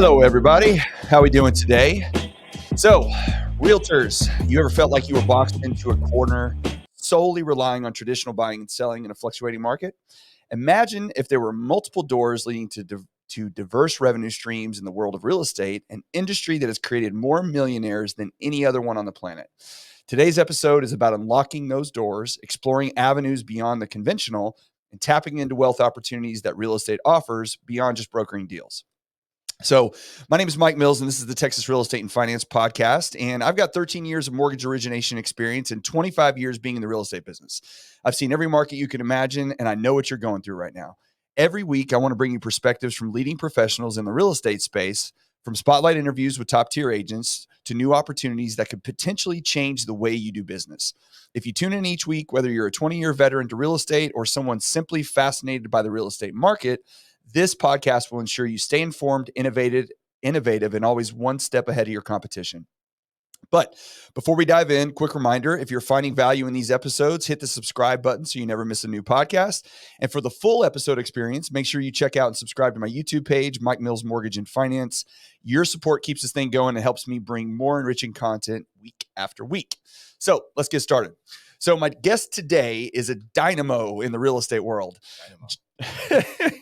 Hello, everybody. How we doing today? So, realtors, you ever felt like you were boxed into a corner, solely relying on traditional buying and selling in a fluctuating market? Imagine if there were multiple doors leading to diverse revenue streams in the world of real estate, an industry that has created more millionaires than any other one on the planet. Today's episode is about unlocking those doors, exploring avenues beyond the conventional, and tapping into wealth opportunities that real estate offers beyond just brokering deals. So my name is Mike Mills, and this is the Texas Real Estate and Finance Podcast. And I've got 13 years of mortgage origination experience and 25 years being in the real estate business. I've seen every market you can imagine, and I know what you're going through right now. Every week, I want to bring you perspectives from leading professionals in the real estate space, from spotlight interviews with top-tier agents to new opportunities that could potentially change the way you do business. If you tune in each week, whether you're a 20-year veteran to real estate or someone simply fascinated by the real estate market, this podcast will ensure you stay informed, innovative, and always one step ahead of your competition. But before we dive in, quick reminder, if you're finding value in these episodes, hit the subscribe button so you never miss a new podcast. And for the full episode experience, make sure you check out and subscribe to my YouTube page, Mike Mills Mortgage and Finance. Your support keeps this thing going and helps me bring more enriching content week after week. So let's get started. So my guest today is a dynamo in the real estate world.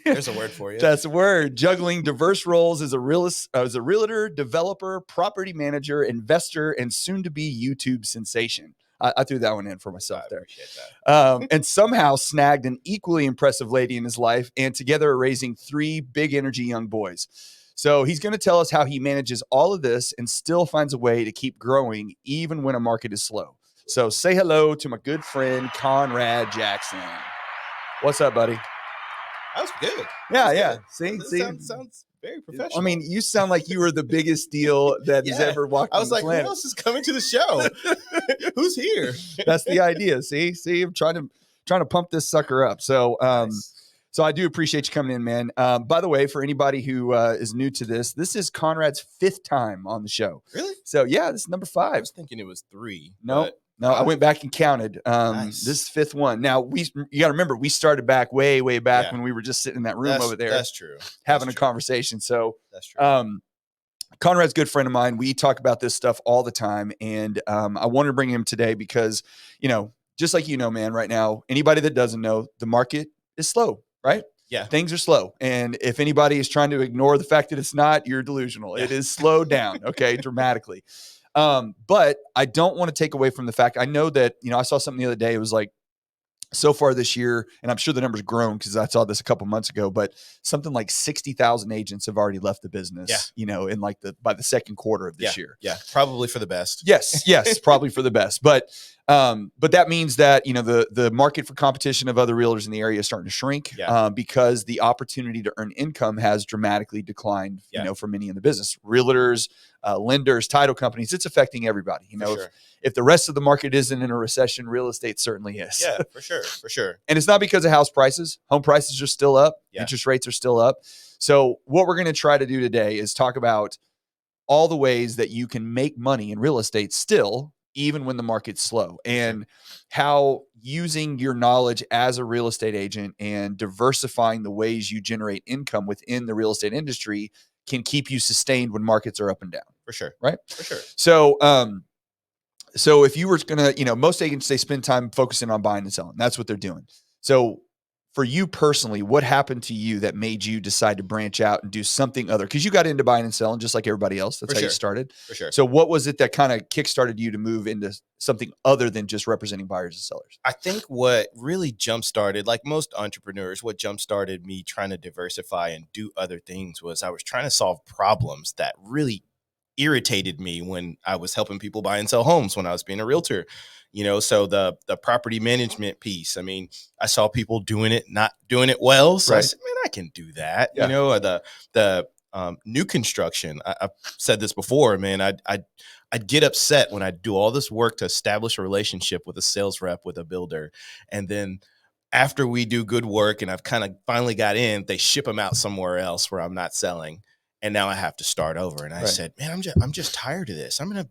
There's a word for you. That's a word. Juggling diverse roles as a realtor, developer, property manager, investor, and soon-to-be YouTube sensation. I threw that one in for myself there. And somehow snagged an equally impressive lady in his life, and together are raising 3 big energy young boys. So he's going to tell us how he manages all of this and still finds a way to keep growing even when a market is slow. So say hello to my good friend, Conrad Jackson. What's up, buddy? That was good. Yeah. Good. See, sounds very professional. I mean, you sound like you were the biggest deal that has ever walked on the planet. I was like, who else is coming to the show? Who's here? That's the idea. See, I'm trying to pump this sucker up. So, Nice. So I do appreciate you coming in, man. By the way, for anybody who is new to this is Conrad's 5th time on the show. Really? So yeah, this is number 5. I was thinking it was 3. No, I went back and counted. Nice. This is 5th one. Now you got to remember, we started back way back when we were just sitting in that room over there. That's true. Having a conversation. So that's true. Conrad's a good friend of mine. We talk about this stuff all the time. And I wanted to bring him today because, just like man, right now, anybody that doesn't know, the market is slow, right? Yeah. Things are slow. And if anybody is trying to ignore the fact that it's not, you're delusional. Yeah. It is slowed down, okay, dramatically. But I don't want to take away from the fact, I know that, I saw something the other day. It was like, so far this year, and I'm sure the number's grown because I saw this a couple months ago, but something like 60,000 agents have already left the business, in by the second quarter of this year. Yeah. Probably for the best. Yes, probably for the best. But that means that, the market for competition of other realtors in the area is starting to shrink because the opportunity to earn income has dramatically declined, for many in the business. Realtors, lenders, title companies, it's affecting everybody. If the rest of the market isn't in a recession, real estate certainly is. Yeah, for sure. And it's not because of house prices. Home prices are still up. Yeah. Interest rates are still up. So what we're going to try to do today is talk about all the ways that you can make money in real estate still, even when the market's slow, and how using your knowledge as a real estate agent and diversifying the ways you generate income within the real estate industry can keep you sustained when markets are up and down. For sure. Right? For sure. So if you were going to, most agents, they spend time focusing on buying and selling. That's what they're doing. So for you personally, what happened to you that made you decide to branch out and do something other? Because you got into buying and selling just like everybody else. That's how you started. For sure. So what was it that kind of kickstarted you to move into something other than just representing buyers and sellers? I think what really jump-started, like most entrepreneurs, what jump-started me trying to diversify and do other things was I was trying to solve problems that really irritated me when I was helping people buy and sell homes when I was being a realtor, so the property management piece. I mean, I saw people doing it, not doing it well. So I said, man, I can do that. Yeah. The new construction, I've said this before, man, I'd get upset when I do all this work to establish a relationship with a sales rep, with a builder. And then after we do good work and I've kind of finally got in, they ship them out somewhere else where I'm not selling. And now I have to start over. And I said, man, I'm just tired of this. I'm going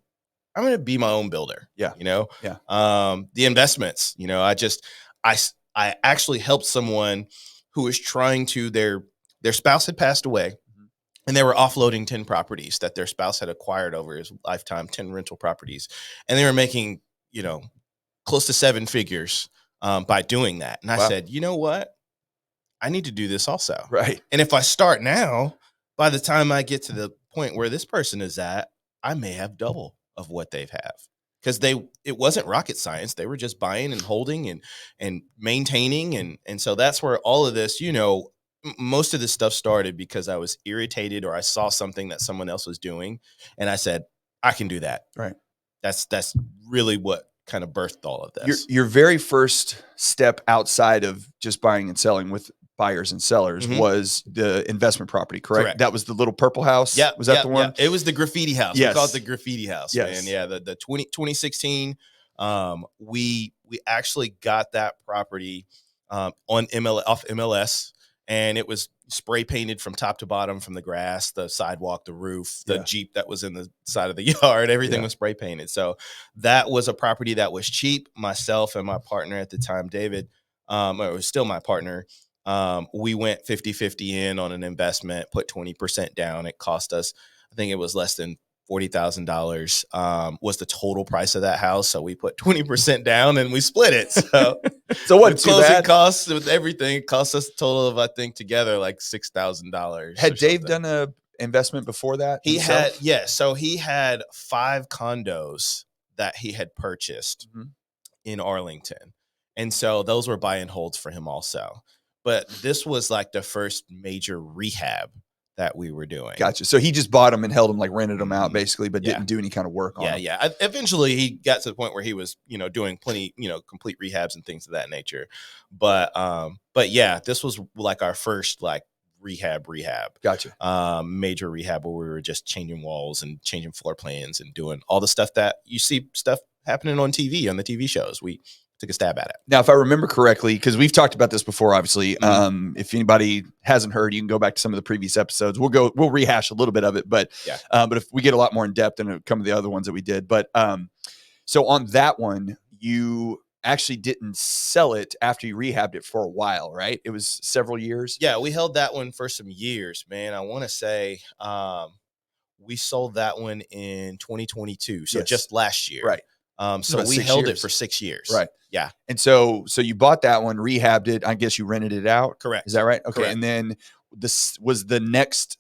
to be my own builder. Yeah. The investments, I actually helped someone who was trying to, their spouse had passed away. And they were offloading 10 properties that their spouse had acquired over his lifetime, 10 rental properties. And they were making, close to 7 figures by doing that. And I said, you know what? I need to do this also. Right. And if I start now, by the time I get to the point where this person is at, I may have double of what they have. Because it wasn't rocket science. They were just buying and holding and maintaining. And so that's where all of this, most of this stuff started because I was irritated or I saw something that someone else was doing. And I said, I can do that. Right. That's really what kind of birthed all of this. Your very first step outside of just buying and selling with buyers and sellers was the investment property, correct? That was the little purple house. Yeah. Was that the one? Yeah. It was the graffiti house. Yes. We called it the graffiti house, yes. man. Yeah. The 2016, we actually got that property off MLS, and it was spray painted from top to bottom, from the grass, the sidewalk, the roof, the Jeep that was in the side of the yard, everything was spray painted. So that was a property that was cheap. Myself and my partner at the time, David, it was still my partner. We went 50-50 in on an investment, put 20% down. It cost us, I think it was less than $40,000 was the total price of that house. So we put 20% down and we split it. So, what closing costs with everything cost us a total of, I think, together like $6,000. Had Dave done a investment before that? He had, So he had 5 condos that he had purchased in Arlington. And so those were buy and holds for him also. But this was like the first major rehab that we were doing. Gotcha. So he just bought them and held them, like rented them out basically, but didn't do any kind of work on them. Yeah. Eventually he got to the point where he was, doing plenty, complete rehabs and things of that nature. But yeah, this was like our first like rehab. Gotcha. Major rehab where we were just changing walls and changing floor plans and doing all the stuff that you see stuff happening on TV, on the TV shows. We took a stab at it. Now, if I remember correctly, because we've talked about this before, obviously, if anybody hasn't heard, you can go back to some of the previous episodes. We'll rehash a little bit of it, but if we get a lot more in depth than some of the other ones that we did. But so on that one, you actually didn't sell it after you rehabbed it for a while, right? It was several years. Yeah, we held that one for some years, man. I want to say we sold that one in 2022, so just last year, right? So we held it for 6 years. Right. Yeah. And so you bought that one, rehabbed it. I guess you rented it out. Correct. Is that right? Okay. Correct. And then this was the next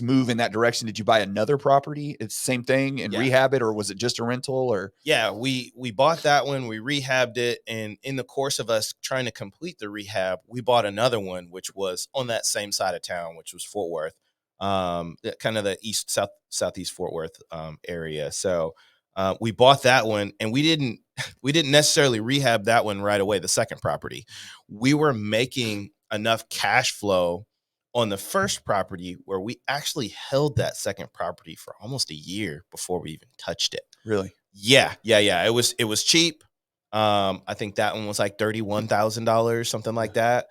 move in that direction. Did you buy another property? It's the same thing and rehab it, or was it just a rental? Or we bought that one, we rehabbed it, and in the course of us trying to complete the rehab, we bought another one, which was on that same side of town, which was Fort Worth, kind of the southeast Fort Worth area. So we bought that one, and we didn't necessarily rehab that one right away. The second property, we were making enough cash flow on the first property where we actually held that second property for almost a year before we even touched it. Really? Yeah. It was cheap. I think that one was like $31,000, something like that.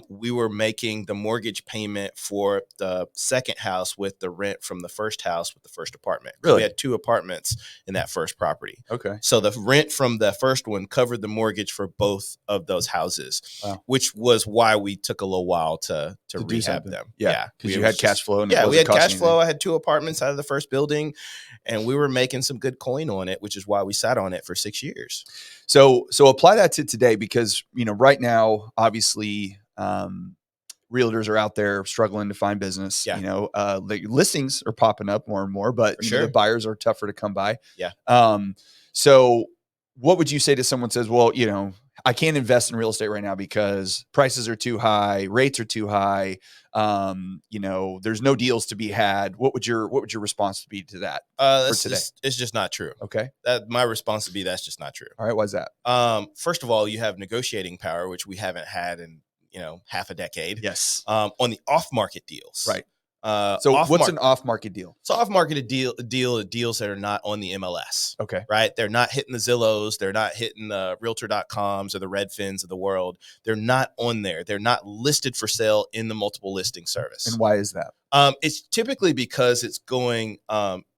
We were making the mortgage payment for the second house with the rent from the first house with the first apartment. Really? We had 2 apartments in that first property. Okay. So the rent from the first one covered the mortgage for both of those houses, which was why we took a little while to rehab them. Yeah. Because you had cash flow. And we had cash flow. I had 2 apartments out of the first building, and we were making some good coin on it, which is why we sat on it for 6 years. So apply that to today, because, right now, obviously, realtors are out there struggling to find business. The listings are popping up more and more, but the buyers are tougher to come by. So what would you say to someone who says, well, I can't invest in real estate right now because prices are too high, rates are too high. There's no deals to be had. What would your response be to that for today? It's just not true. Okay. My response would be, that's just not true. All right. Why is that? First of all, you have negotiating power, which we haven't had in, half a decade. Yes. On the off-market deals. Right. So what's an off-market deal? So off-market deals that are not on the MLS. Okay. Right. They're not hitting the Zillows. They're not hitting the Realtor.coms or the Redfins of the world. They're not on there. They're not listed for sale in the multiple listing service. And why is that? It's typically because it's going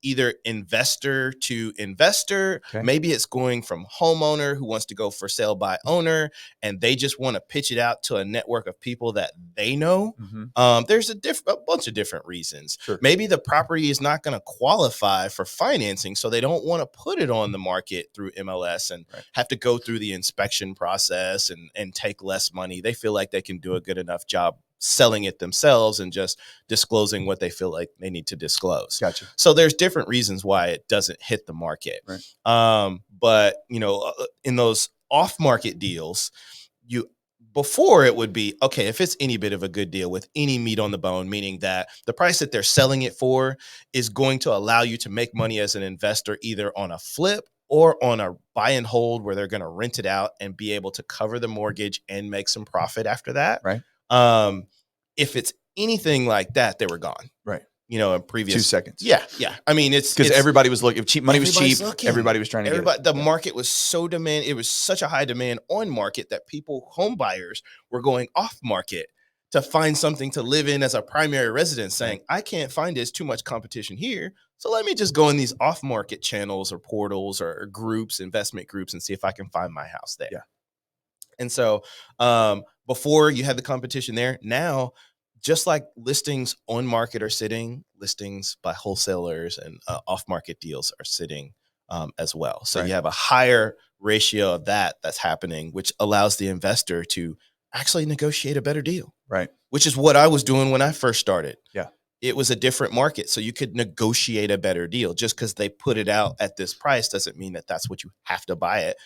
either investor to investor. Okay. Maybe it's going from homeowner who wants to go for sale by owner, and they just want to pitch it out to a network of people that they know. There's a bunch of different reasons. Sure. Maybe the property is not going to qualify for financing, so they don't want to put it on the market through MLS and have to go through the inspection process and take less money. They feel like they can do a good enough job selling it themselves and just disclosing what they feel like they need to disclose. Gotcha. So there's different reasons why it doesn't hit the market. Right. But in those off-market deals, before it would be, okay, if it's any bit of a good deal with any meat on the bone, meaning that the price that they're selling it for is going to allow you to make money as an investor, either on a flip or on a buy and hold where they're going to rent it out and be able to cover the mortgage and make some profit after that. Right. If it's anything like that, they were gone. Right. In previous 2 seconds. Yeah. I mean, it's because everybody was looking. Cheap money was cheap. Looking. Everybody was trying to get it. The market was so demand. It was such a high demand on market that home buyers were going off market to find something to live in as a primary residence, saying, I can't find it. It's too much competition here. So let me just go in these off market channels or portals or groups, investment groups, and see if I can find my house there. Yeah. And so before you had the competition there, now just like listings on market are sitting, listings by wholesalers and off market deals are sitting as well. So you have a higher ratio of that's happening, which allows the investor to actually negotiate a better deal. Right. Which is what I was doing when I first started. Yeah. It was a different market. So you could negotiate a better deal. Just because they put it out at this price doesn't mean that that's what you have to buy it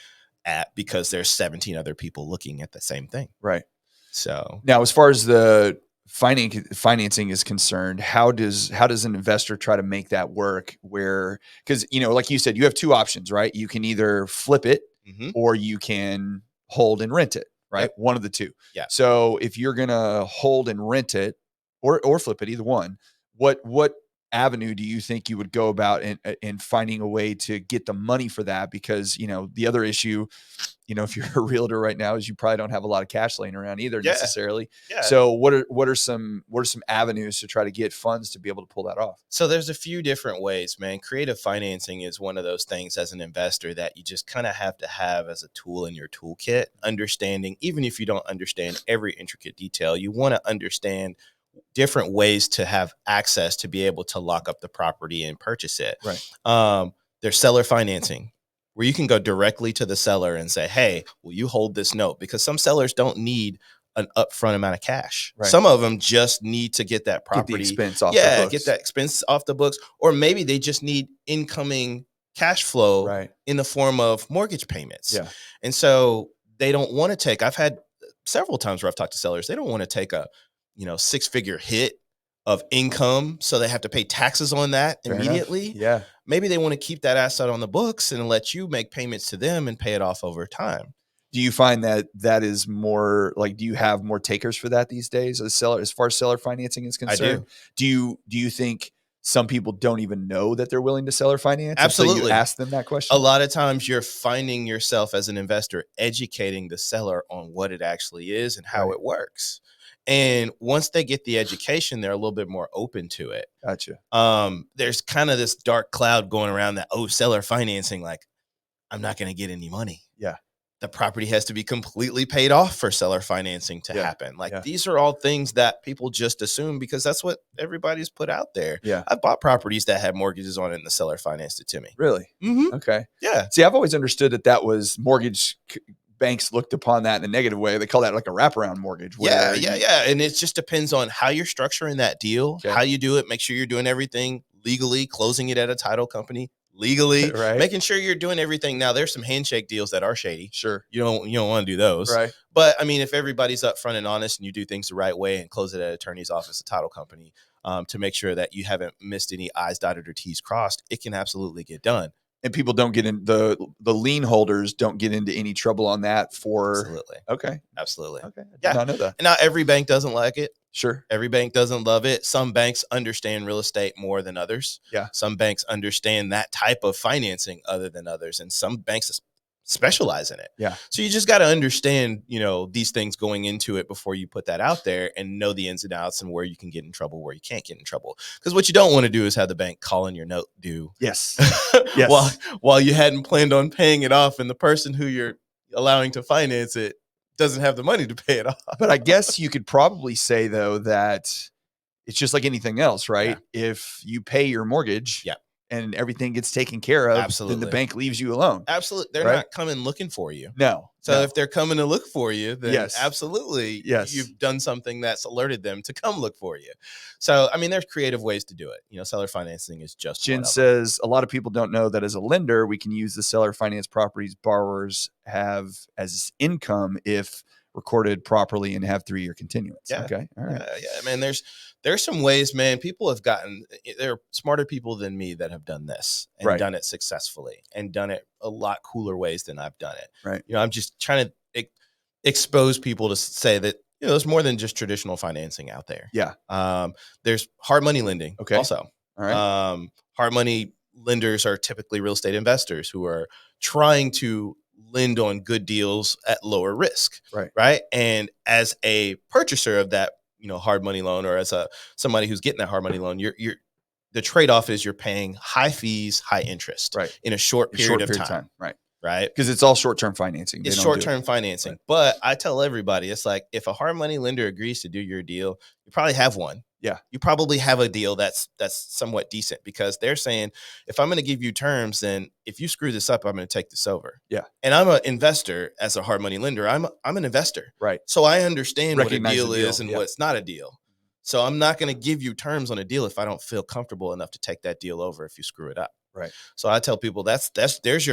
at, because there's 17 other people looking at the same thing. Right. So now, as far as the financing is concerned, how does an investor try to make that work? Where, because like you said, you have two options, right? You can either flip it or you can hold and rent it, right? Yep. One of the two. Yeah. So if you're gonna hold and rent it or flip it, either one, what avenue do you think you would go about in finding a way to get the money for that? Because the other issue, if you're a realtor right now, is you probably don't have a lot of cash laying around either necessarily. Yeah. So what are some avenues to try to get funds to be able to pull that off? So there's a few different ways, man. Creative financing is one of those things as an investor that you just kind of have to have as a tool in your toolkit. Understanding, even if you don't understand every intricate detail, you want to understand different ways to have access to be able to lock up the property and purchase it. Right. There's seller financing, where you can go directly to the seller and say, hey, will you hold this note? Because some sellers don't need an upfront amount of cash. Right. Some of them just need to get that property. Get the expense off the books. Get that expense off the books. Or maybe they just need incoming cash flow in the form of mortgage payments. Yeah. And so they don't want to take, I've had several times where I've talked to sellers, they don't want to take a 6-figure hit of income, so they have to pay taxes on that immediately. Yeah. Maybe they want to keep that asset on the books and let you make payments to them and pay it off over time. Do you find that is more like, do you have more takers for that these days as far as seller financing is concerned? I do. Do you think some people don't even know that they're willing to seller finance? Absolutely. So you ask them that question? A lot of times you're finding yourself as an investor educating the seller on what it actually is and how it works. And once they get the education, they're a little bit more open to it. Gotcha. There's kind of this dark cloud going around that, seller financing, like, I'm not going to get any money. Yeah. The property has to be completely paid off for seller financing to happen. Like, these are all things that people just assume because that's what everybody's put out there. Yeah. I bought properties that had mortgages on it and the seller financed it to me. Really? Mm-hmm. Okay. Yeah. See, I've always understood that was mortgage banks looked upon that in a negative way. They call that like a wraparound mortgage. Yeah. And it just depends on how you're structuring that deal, how you do it. Make sure you're doing everything legally, closing it at a title company legally, making sure you're doing everything. Now, there's some handshake deals that are shady. Sure. You don't want to do those. Right. But I mean, if everybody's upfront and honest and you do things the right way and close it at an attorney's office, a title company, to make sure that you haven't missed any I's dotted or T's crossed, it can absolutely get done. And people don't get in the lien holders don't get into any trouble on that Absolutely. Okay. Absolutely. Okay. I did not know that. And not every bank doesn't like it. Sure. Every bank doesn't love it. Some banks understand real estate more than others. Yeah. Some banks understand that type of financing other than others. And some banks specialize in it. Yeah. So you just got to understand, these things going into it before you put that out there, and know the ins and outs and where you can get in trouble, where you can't get in trouble. Because what you don't want to do is have the bank calling your note due. Yes. Yes. while you hadn't planned on paying it off, and the person who you're allowing to finance it doesn't have the money to pay it off. But I guess you could probably say, though, that it's just like anything else, right? Yeah. If you pay your mortgage, Yeah, and everything gets taken care of, absolutely, then the bank leaves you alone. Absolutely. They're right? not coming looking for you. No. So if they're coming to look for you, then Yes. absolutely, Yes. you've done something that's alerted them to come look for you. So, I mean, there's creative ways to do it. Seller financing is just Jen says, a lot of people don't know that as a lender, we can use the seller finance properties borrowers have as income if recorded properly and have 3-year continuance. Yeah. Okay. All right. Yeah. Man, there's some ways, man. People have there are smarter people than me that have done this and Right. done it successfully and done it a lot cooler ways than I've done it. Right. I'm just trying to expose people to say that, there's more than just traditional financing out there. Yeah. There's hard money lending. Okay. Also. All right. Hard money lenders are typically real estate investors who are trying to lend on good deals at lower risk. Right. Right. And as a purchaser of that, hard money loan, or as somebody who's getting that hard money loan, the trade-off is you're paying high fees, high interest, right, in a short period of time. Right. Right. Because it's all short-term financing. It's short-term financing. Right. But I tell everybody, it's like, if a hard money lender agrees to do your deal, you probably have one. Yeah. You probably have a deal that's somewhat decent, because they're saying, if I'm going to give you terms, then if you screw this up, I'm going to take this over. Yeah. And I'm an investor as a hard money lender. I'm an investor. Right. So I understand what a deal the deal is and what's not a deal. So I'm not going to give you terms on a deal if I don't feel comfortable enough to take that deal over if you screw it up. Right. So I tell people there's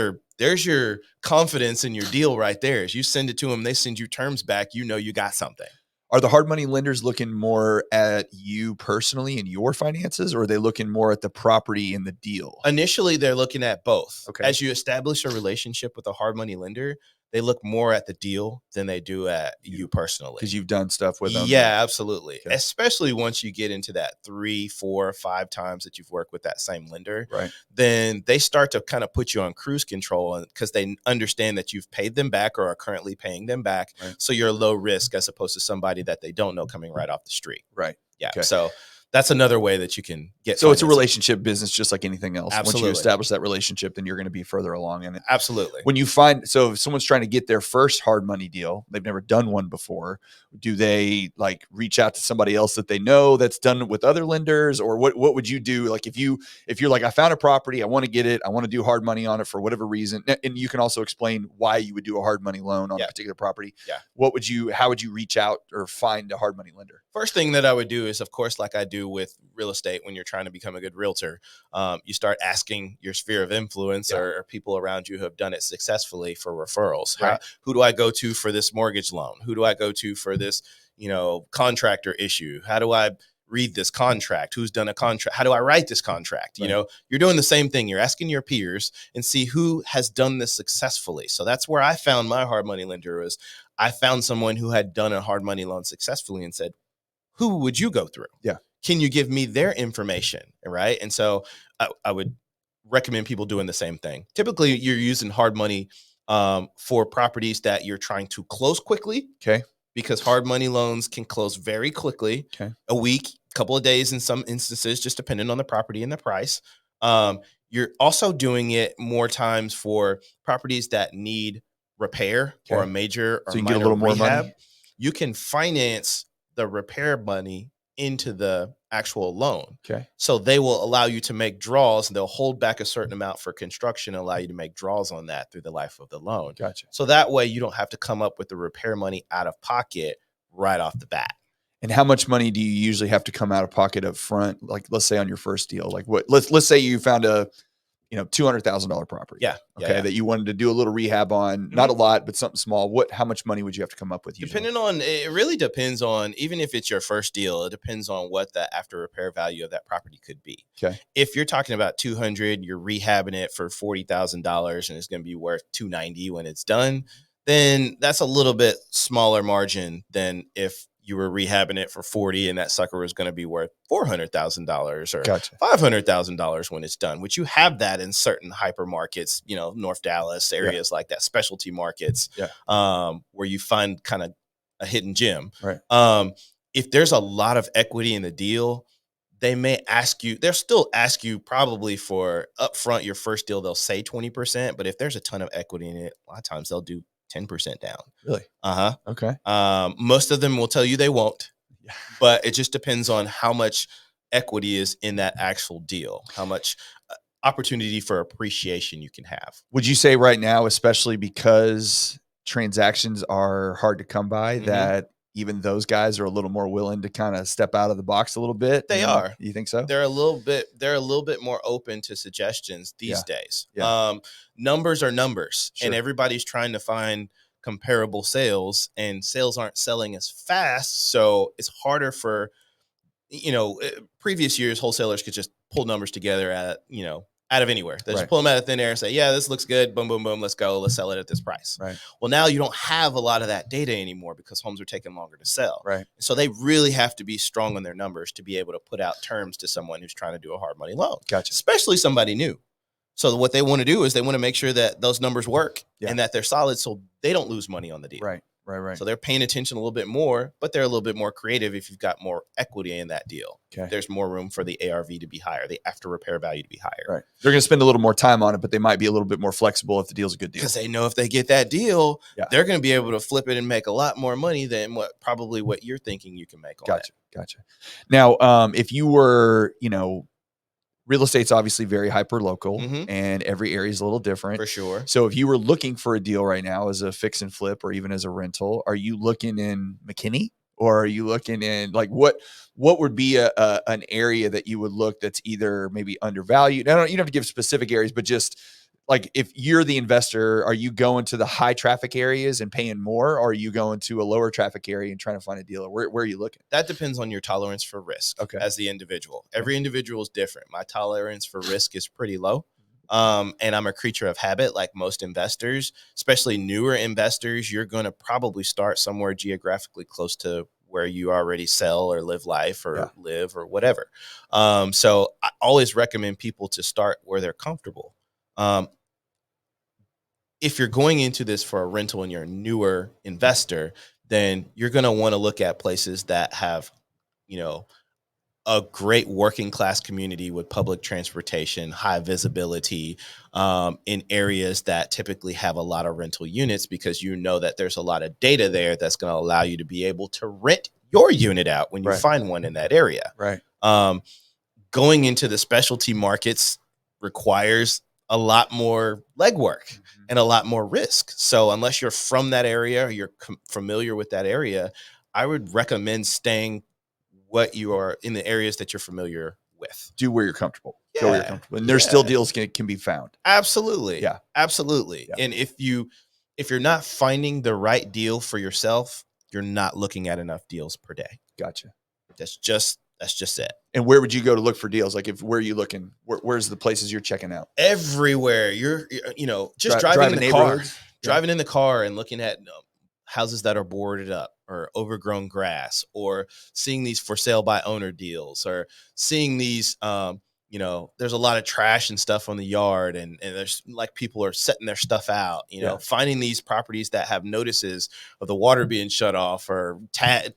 your confidence in your deal right there. As you send it to them, they send you terms back, you got something. Are the hard money lenders looking more at you personally and your finances, or are they looking more at the property and the deal? Initially, they're looking at both. Okay. As you establish a relationship with a hard money lender, they look more at the deal than they do at you personally. Because you've done stuff with them. Yeah, absolutely. Okay. Especially once you get into that 3, 4, 5 times that you've worked with that same lender, right, then they start to kind of put you on cruise control, because they understand that you've paid them back or are currently paying them back. Right. So you're low risk as opposed to somebody that they don't know coming right off the street. Right. Yeah. Okay. So that's another way that you can get. So it's a relationship business, just like anything else. Absolutely. Once you establish that relationship, then you're going to be further along in it. Absolutely. When you if someone's trying to get their first hard money deal, they've never done one before, do they reach out to somebody else that they know that's done it with other lenders, or what would you do? Like if you're like, I found a property, I want to get it, I want to do hard money on it for whatever reason. And you can also explain why you would do a hard money loan on a particular property. Yeah. How would you reach out or find a hard money lender? First thing that I would do is, of course, like I do with real estate, when you're trying to become a good realtor, you start asking your sphere of influence or people around you who have done it successfully for referrals. Right. Who do I go to for this mortgage loan? Who do I go to for this, contractor issue? How do I read this contract? Who's done a contract? How do I write this contract? Right. You're doing the same thing. You're asking your peers and see who has done this successfully. So that's where I found my hard money lender. I found someone who had done a hard money loan successfully and said, who would you go through? Yeah. Can you give me their information? Right. And so I would recommend people doing the same thing. Typically, you're using hard money for properties that you're trying to close quickly. Okay. Because hard money loans can close very quickly. Okay. A week, couple of days in some instances, just depending on the property and the price. You're also doing it more times for properties that need repair or a major or so you minor get a little more rehab. money. You can finance the repair money into the actual loan. Okay. So they will allow you to make draws, and they'll hold back a certain amount for construction and allow you to make draws on that through the life of the loan. Gotcha. So that way you don't have to come up with the repair money out of pocket right off the bat. And how much money do you usually have to come out of pocket up front? Like, let's say on your first deal, like let's say you found a $200,000 property. Yeah. Okay. Yeah. That you wanted to do a little rehab on, not a lot, but something small. How much money would you have to come up with? Usually? It really depends on, even if it's your first deal, it depends on what the after repair value of that property could be. Okay. If you're talking about 200, you're rehabbing it for $40,000 and it's going to be worth 290 when it's done, then that's a little bit smaller margin than if you were rehabbing it for 40 and that sucker was going to be worth $400,000 or Gotcha. $500,000 when it's done, which you have that in certain hypermarkets, North Dallas, areas like that, specialty markets, where you find kind of a hidden gem. Right. If there's a lot of equity in the deal, they'll still ask you probably for upfront your first deal, they'll say 20%, but if there's a ton of equity in it, a lot of times they'll do 10% down. Really? Uh-huh. Okay. Most of them will tell you they won't, but it just depends on how much equity is in that actual deal, how much opportunity for appreciation you can have. Would you say right now, especially because transactions are hard to come by, that even those guys are a little more willing to kind of step out of the box a little bit? They are. You think so? They're a little bit more open to suggestions these days. Yeah. Numbers are numbers, Sure. and everybody's trying to find comparable sales, and sales aren't selling as fast. So it's harder for, previous years, wholesalers could just pull numbers together out of anywhere. They just pull them out of thin air and say, yeah, this looks good. Boom, boom, boom. Let's go. Let's sell it at this price. Right. Well, now you don't have a lot of that data anymore because homes are taking longer to sell. Right. So they really have to be strong on their numbers to be able to put out terms to someone who's trying to do a hard money loan. Gotcha. Especially somebody new. So what they want to do is they want to make sure that those numbers work and that they're solid so they don't lose money on the deal. Right. So they're paying attention a little bit more, but they're a little bit more creative if you've got more equity in that deal. Okay. There's more room for the ARV to be higher, the after repair value to be higher. Right. They're going to spend a little more time on it, but they might be a little bit more flexible if the deal's a good deal. Because they know if they get that deal, they're going to be able to flip it and make a lot more money than what you're thinking you can make on it. Gotcha. Now, if you were, real estate's obviously very hyper local and every area is a little different. For sure. So if you were looking for a deal right now as a fix and flip or even as a rental, are you looking in McKinney or are you looking in what would be an area that you would look that's either maybe undervalued? You don't have to give specific areas, but just like if you're the investor, are you going to the high traffic areas and paying more, or are you going to a lower traffic area and trying to find a deal? Where are you looking? That depends on your tolerance for risk as the individual. Every individual is different. My tolerance for risk is pretty low. And I'm a creature of habit like most investors, especially newer investors. You're going to probably start somewhere geographically close to where you already sell or live life or live or whatever. So I always recommend people to start where they're comfortable. If you're going into this for a rental and you're a newer investor, then you're going to want to look at places that have, a great working class community with public transportation, high visibility, in areas that typically have a lot of rental units, because that there's a lot of data there that's going to allow you to be able to rent your unit out when you find one in that area. Right. Going into the specialty markets requires a lot more legwork and a lot more risk. So unless you're from that area or you're familiar with that area, I would recommend staying you are in the areas that you're familiar with. Do where you're comfortable. Go where you're comfortable. And there's still deals can be found. Absolutely. Yeah. Absolutely. Yeah. And if you're not finding the right deal for yourself, you're not looking at enough deals per day. Gotcha. That's just it. And where would you go to look for deals? Like where are you looking? Where's the places you're checking out? Everywhere. You're just driving in the car. Driving in the car and looking at houses that are boarded up or overgrown grass, or seeing these for sale by owner deals, or seeing these, there's a lot of trash and stuff on the yard, and there's like people are setting their stuff out, finding these properties that have notices of the water being shut off or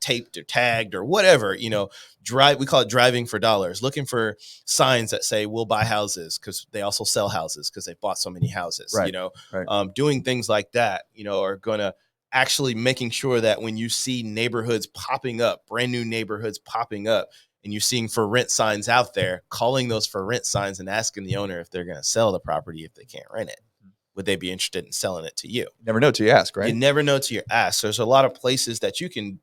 taped or tagged or whatever, we call it driving for dollars, looking for signs that say we'll buy houses, because they also sell houses because they've bought so many houses, doing things like that, are going to actually making sure that when you see neighborhoods popping up, brand new neighborhoods popping up, and you're seeing for rent signs out there, calling those for rent signs and asking the owner if they're going to sell the property if they can't rent it. Would they be interested in selling it to you? Never know till you ask, right? You never know till you ask. So there's a lot of places that you can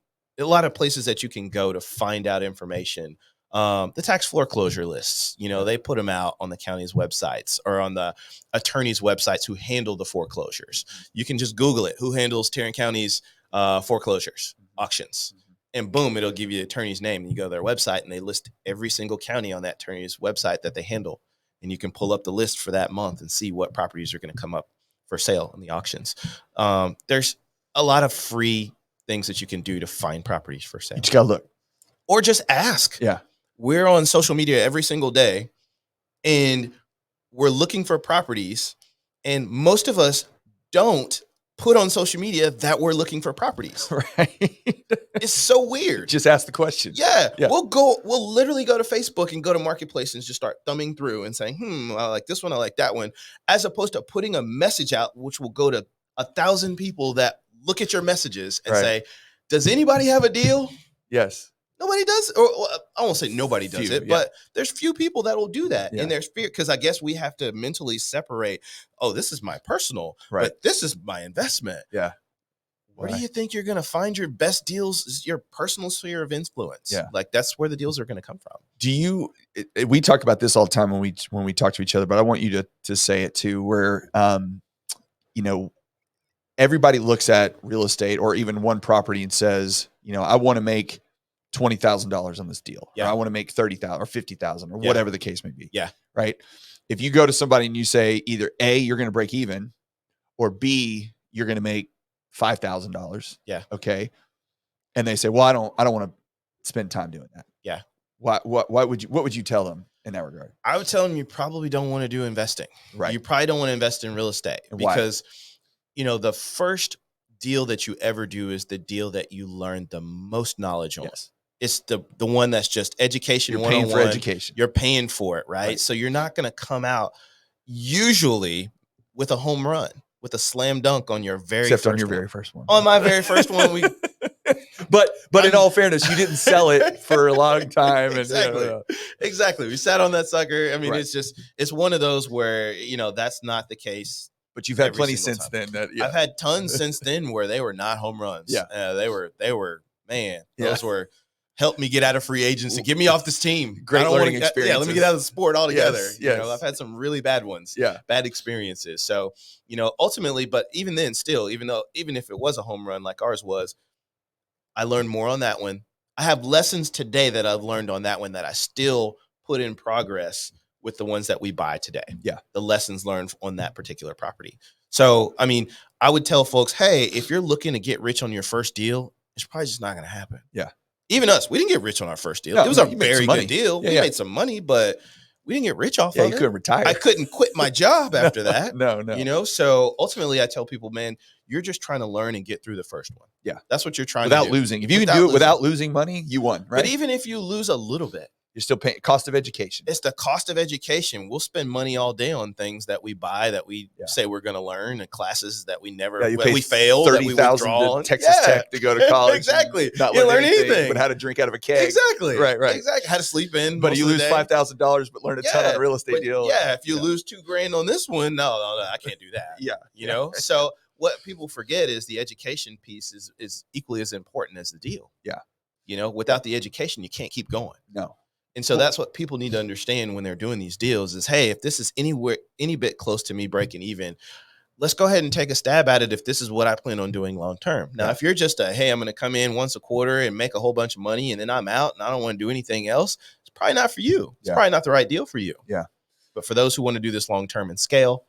go to find out information. The tax foreclosure lists, they put them out on the county's websites or on the attorney's websites who handle the foreclosures. You can just Google it. Who handles Tarrant County's foreclosures auctions? And boom, it'll give you the attorney's name. And you go to their website and they list every single county on that attorney's website that they handle. And you can pull up the list for that month and see what properties are going to come up for sale in the auctions. There's a lot of free things that you can do to find properties for sale. You just got to look. Or just ask. Yeah. We're on social media every single day, and we're looking for properties, and most of us don't put on social media that we're looking for properties. Right. It's so weird. Just ask the question. Yeah. We'll literally go to Facebook and go to Marketplace and just start thumbing through and saying, I like this one, I like that one, as opposed to putting a message out, which will go to 1,000 people that look at your messages and say, does anybody have a deal? Yes. Nobody does, or I won't say nobody does it, yeah. but there's few people that will do that. Yeah. And there's fear, because I guess we have to mentally separate, this is my personal, but this is my investment. Yeah. Where do you think you're going to find your best deals? Is your personal sphere of influence. Yeah. Like that's where the deals are going to come from. We talk about this all the time when we talk to each other, but I want you to say it too, where, everybody looks at real estate or even one property and says, I want to make $20,000 on this deal. Yeah. Or I want to make 30,000 or 50,000 or whatever the case may be. Yeah. Right. If you go to somebody and you say either A, you're going to break even, or B, you're going to make $5,000. Yeah. Okay. And they say, well, I don't want to spend time doing that. Yeah. What would you tell them in that regard? I would tell them you probably don't want to do investing. Right. You probably don't want to invest in real estate because, the first deal that you ever do is the deal that you learn the most knowledge on. Yes. It's the one that's just education. You're paying for education. You're paying for it, right? So you're not going to come out usually with a home run, with a slam dunk on your very Except first on your one. very first one. On my very first one, we. But in all fairness, you didn't sell it for a long time. And, Exactly. We sat on that sucker. I mean, it's one of those where, that's not the case. But you've had plenty since then. I've had tons since then where they were not home runs. Yeah. They were, man, those were helped me get out of free agency. Get me off this team. Great learning experience. Yeah, let me get out of the sport altogether. Yes. I've had some really bad ones. Yeah. Bad experiences. So, ultimately, but even then still, even if it was a home run like ours was, I learned more on that one. I have lessons today that I've learned on that one that I still put in progress with the ones that we buy today. Yeah. The lessons learned on that particular property. So, I mean, I would tell folks, hey, if you're looking to get rich on your first deal, it's probably just not going to happen. Yeah. Even us, we didn't get rich on our first deal. No, it was a very good deal. Yeah, we made some money, but we didn't get rich off of it. You couldn't retire. I couldn't quit my job after that. No. So ultimately I tell people, man, you're just trying to learn and get through the first one. Yeah. That's what you're trying to do. Without losing. If you can do it without losing money, you won, right? But even if you lose a little bit, you're still paying cost of education. It's the cost of education. We'll spend money all day on things that we buy that we say we're going to learn, and classes that we never we fail, that we withdraw. To Texas Tech to go to college. Exactly. Not you learn anything, but how to drink out of a keg. Exactly. Right. Exactly. How to sleep in. But you lose $5,000, but learn a ton on a real estate deal. Yeah. If you lose $2,000 on this one, no, I can't do that. Yeah. So what people forget is the education piece is equally as important as the deal. Yeah. Without the education, you can't keep going. No. And so that's what people need to understand when they're doing these deals is, hey, if this is any bit close to me breaking even, let's go ahead and take a stab at it if this is what I plan on doing long term. Now, if you're just hey, I'm going to come in once a quarter and make a whole bunch of money and then I'm out and I don't want to do anything else, it's probably not for you. It's probably not the right deal for you. Yeah. But for those who want to do this long term and scale,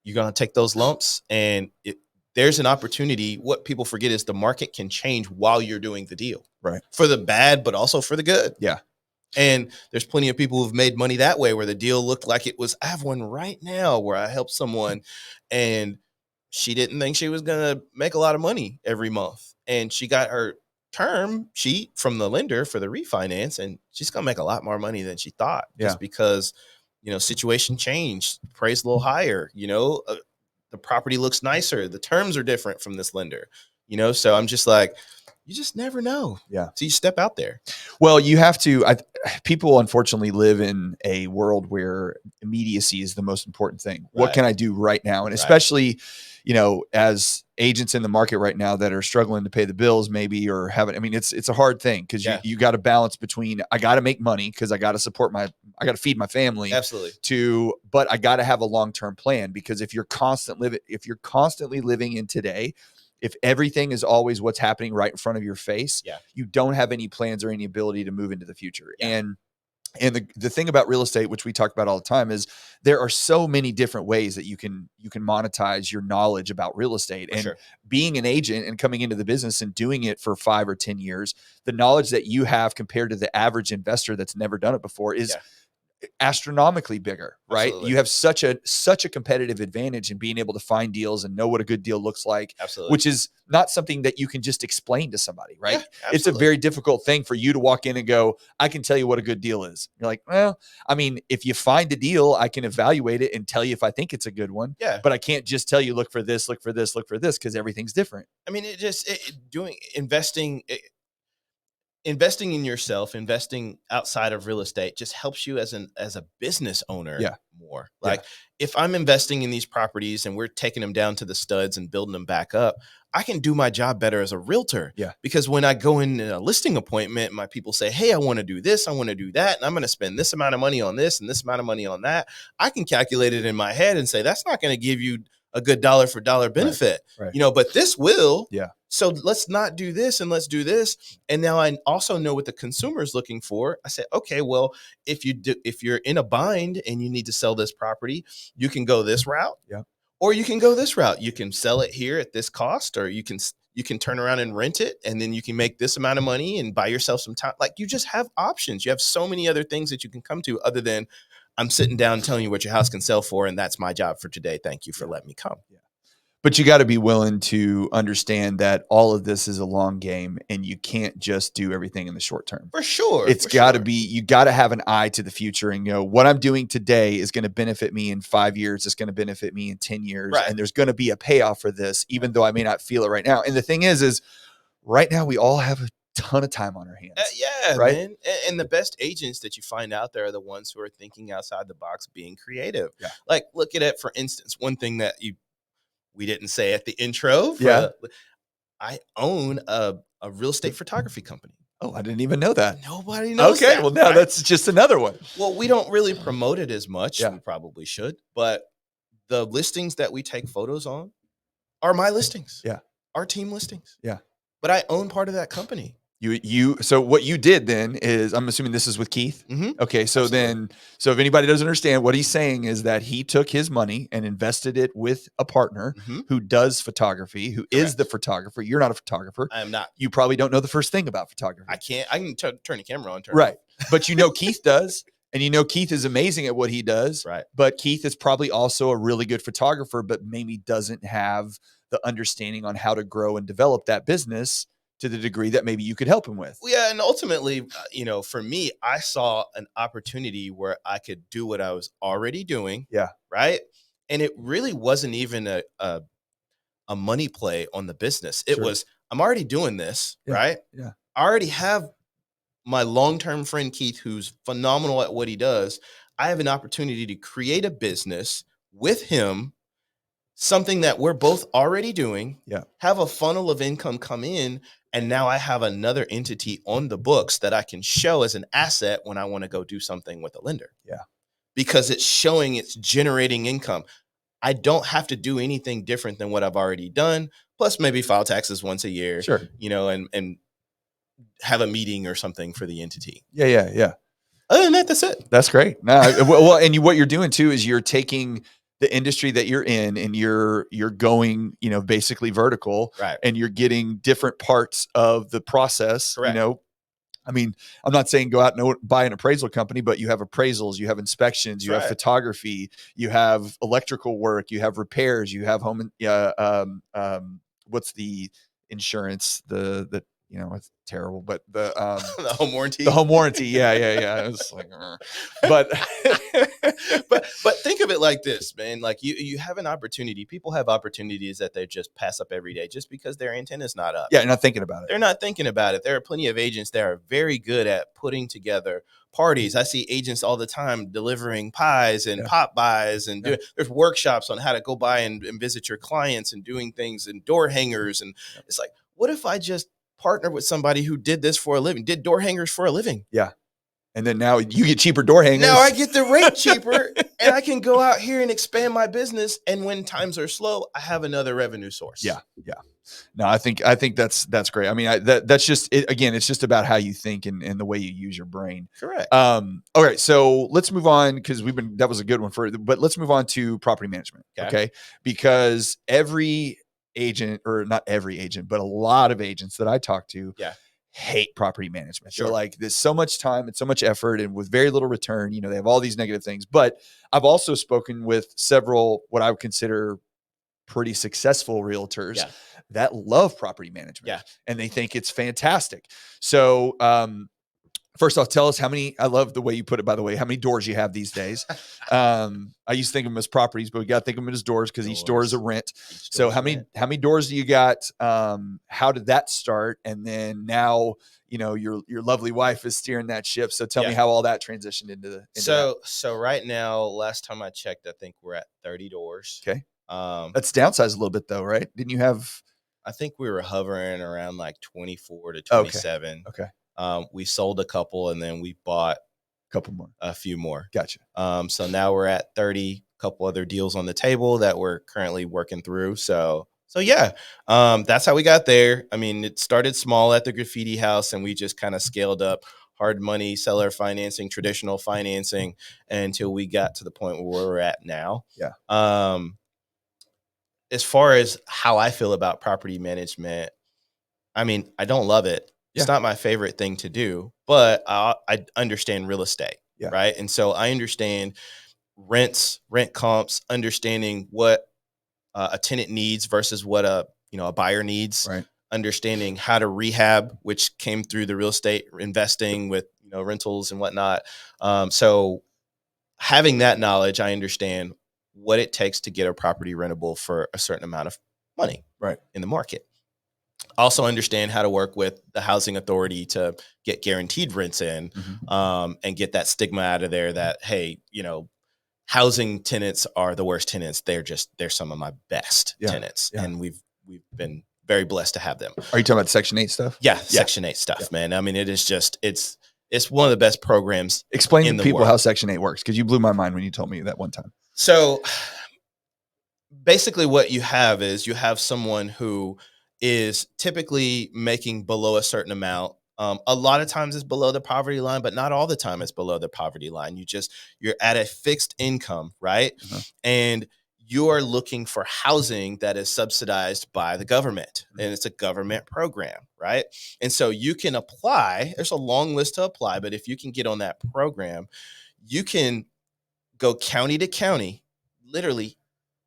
you're going to take those lumps, and there's an opportunity. What people forget is the market can change while you're doing the deal. Right. For the bad, but also for the good. Yeah. And there's plenty of people who've made money that way, where the deal looked like it was, I have one right now where I helped someone and she didn't think she was going to make a lot of money every month. And she got her term sheet from the lender for the refinance, and she's going to make a lot more money than she thought just because, situation changed, price a little higher, the property looks nicer. The terms are different from this lender, so I'm just like, you just never know. Yeah. So you step out there. Well, you have to, people unfortunately live in a world where immediacy is the most important thing. What can I do right now? And especially, as agents in the market right now that are struggling to pay the bills maybe, or it's a hard thing because you got to balance between, I got to make money because I got to support I got to feed my family. Absolutely. But I got to have a long-term plan, because if you're constantly living in today, if everything is always what's happening right in front of your face, you don't have any plans or any ability to move into the future. And And the thing about real estate, which we talk about all the time, is there are so many different ways that you can monetize your knowledge about real estate. For And sure. being an agent and coming into the business and doing it for 5 or 10 years, the knowledge that you have compared to the average investor that's never done it before is Yeah. astronomically bigger, right? Absolutely. You have such a competitive advantage in being able to find deals and know what a good deal looks like, Absolutely. which is not something that you can just explain to somebody, right? Yeah, It's a absolutely. very difficult thing for you to walk in and go, I can tell you what a good deal is. You're like, well, I mean, if you find a deal, I can evaluate it and tell you if I think it's a good one, Yeah. but I can't just tell you, look for this, look for this, look for this, because everything's different. I mean, investing in yourself, investing outside of real estate just helps you as a business owner Yeah. more. Like if I'm investing in these properties and we're taking them down to the studs and building them back up, I can do my job better as a realtor. Yeah. Because when I go in a listing appointment, my people say, hey, I want to do this, I want to do that, and I'm going to spend this amount of money on this and this amount of money on that. I can calculate it in my head and say, that's not going to give you a good dollar for dollar benefit, Right. but this will. Yeah. So let's not do this and let's do this. And now I also know what the consumer is looking for. I say, okay, well, if you're in a bind and you need to sell this property, you can go this route. Yeah. Or you can go this route. You can sell it here at this cost, or you can turn around and rent it, and then you can make this amount of money and buy yourself some time. Like, you just have options. You have so many other things that you can come to other than I'm sitting down telling you what your house can sell for, and that's my job for today. Thank you for letting me come. Yeah. But you got to be willing to understand that all of this is a long game and you can't just do everything in the short term. For sure. It's got to be, you got to have an eye to the future and go, what I'm doing today is going to benefit me in 5 years. It's going to benefit me in 10 years. Right. And there's going to be a payoff for this, even though I may not feel it right now. And the thing is right now we all have a ton of time on our hands. Yeah, right? Man. And the best agents that you find out there are the ones who are thinking outside the box, being creative. Yeah. Like, look at it, for instance, one thing that we didn't say at the intro. I own a real estate photography company. Oh, I didn't even know that. Nobody knows Okay, that, well, now right? that's just another one. Well, we don't really promote it as much. Yeah. We probably should. But the listings that we take photos on are my listings. Yeah. Our team listings. Yeah. But I own part of that company. So what you did then is, I'm assuming this is with Keith. Mm-hmm. Okay. So Absolutely. so if anybody doesn't understand, what he's saying is that he took his money and invested it with a partner who does photography, who is the photographer. You're not a photographer. I am not. You probably don't know the first thing about photography. I can turn the camera on. Right. But Keith does. And Keith is amazing at what he does. Right. But Keith is probably also a really good photographer, but maybe doesn't have the understanding on how to grow and develop that business to the degree that maybe you could help him with. Well, yeah, and ultimately, for me, I saw an opportunity where I could do what I was already doing. Yeah. Right. And it really wasn't even a money play on the business. It was, I'm already doing this. Yeah. Right. Yeah. I already have my long-term friend, Keith, who's phenomenal at what he does. I have an opportunity to create a business with him, something that we're both already doing. Yeah. Have a funnel of income come in. And now I have another entity on the books that I can show as an asset when I want to go do something with a lender. Yeah. Because it's showing it's generating income. I don't have to do anything different than what I've already done. Plus maybe file taxes once a year, and have a meeting or something for the entity. Yeah. Other than that, that's it. That's great. No, well, and what you're doing too is you're taking the industry that you're in and you're going, basically vertical, right? And you're getting different parts of the process. Correct. I mean, I'm not saying go out and buy an appraisal company, but you have appraisals, you have inspections, you have photography, you have electrical work, you have repairs, you have home. What's the insurance? It's terrible, but the the home warranty. The home warranty. Yeah. It was like, but but think of it like this, man. Like you have an opportunity. People have opportunities that they just pass up every day just because their antenna's not up. Yeah, they're not thinking about it. They're not thinking about it. There are plenty of agents that are very good at putting together parties. I see agents all the time delivering pies and pop buys and there's workshops on how to go by and visit your clients and doing things and door hangers. And it's like, what if I just partner with somebody who did this for a living, did door hangers for a living? Yeah. And then now you get cheaper door hangers. Now I get the rate cheaper and I can go out here and expand my business. And when times are slow, I have another revenue source. Yeah. No, I think that's great. I mean, that's just it, again, it's just about how you think and the way you use your brain. Correct. All right, so let's move on because that was a good one but let's move on to property management. Okay. Because every agent, or not every agent, but a lot of agents that I talk to hate property management. Sure. They're like, there's so much time and so much effort and with very little return, they have all these negative things. But I've also spoken with several, what I would consider pretty successful realtors that love property management and they think it's fantastic. So, first off, tell us I love the way you put it, by the way, how many doors you have these days. I used to think of them as properties, but we got to think of them as doors because each door is a rent. So how many doors do you got? How did that start? And then now, your lovely wife is steering that ship. So tell me how all that transitioned into So right now, last time I checked, I think we're at 30 doors. Okay. That's downsized a little bit though, right? Didn't you have? I think we were hovering around like 24 to 27. Okay. We sold a couple and then we bought a few more. Gotcha. So now we're at 30, couple other deals on the table that we're currently working through. So yeah, that's how we got there. I mean, it started small at the graffiti house and we just kind of scaled up hard money, seller financing, traditional financing until we got to the point where we're at now. Yeah. As far as how I feel about property management, I mean, I don't love it. It's not my favorite thing to do, but I understand real estate, right? And so I understand rent comps, understanding what a tenant needs versus what a buyer needs, right? Understanding how to rehab, which came through the real estate investing with rentals and whatnot. So having that knowledge, I understand what it takes to get a property rentable for a certain amount of money, right, in the market. Also understand how to work with the housing authority to get guaranteed rents in, and get that stigma out of there that, hey, housing tenants are the worst tenants. They're some of my best tenants. And we've been very blessed to have them. Are you talking about Section 8 stuff? Yeah. Section 8 stuff, man. I mean, it is just, it's one of the best programs. Explain to people how Section 8 works, because you blew my mind when you told me that one time. So basically what you have is you have someone who is typically making below a certain amount. A lot of times it's below the poverty line, but not all the time it's below the poverty line. You're at a fixed income, right? And you are looking for housing that is subsidized by the government, and it's a government program, right? And so you can apply. There's a long list to apply, but if you can get on that program, you can go county to county, literally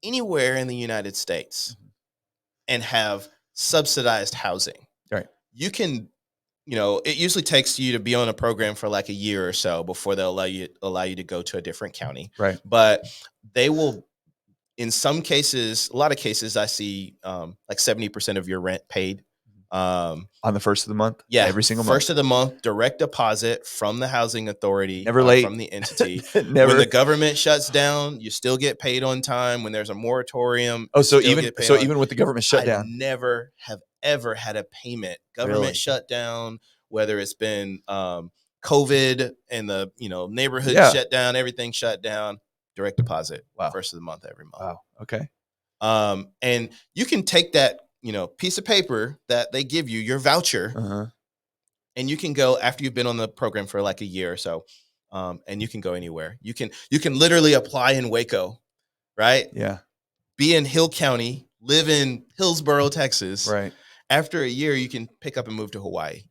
anywhere in the United States, and have subsidized housing. Right. You can, it usually takes you to be on a program for like a year or so before they'll allow you to go to a different county. Right. But they will, in some cases, a lot of cases, I see like 70% of your rent paid. On the first of the month? Yeah. Every single month? First of the month, direct deposit from the housing authority. Never late. From the entity. Never. When the government shuts down, you still get paid on time. When there's a moratorium, so even with the government shutdown, I never have ever had a payment. Government shutdown, whether it's been COVID and the neighborhood shut down, everything shut down. Direct deposit. Wow. First of the month every month. Wow. Okay. And you can take that piece of paper that they give you, your voucher, and you can go after you've been on the program for like a year or so, and you can go anywhere. You can literally apply in Waco, right? Yeah. Be in Hill County, live in Hillsboro, Texas. Right. After a year, you can pick up and move to Hawaii.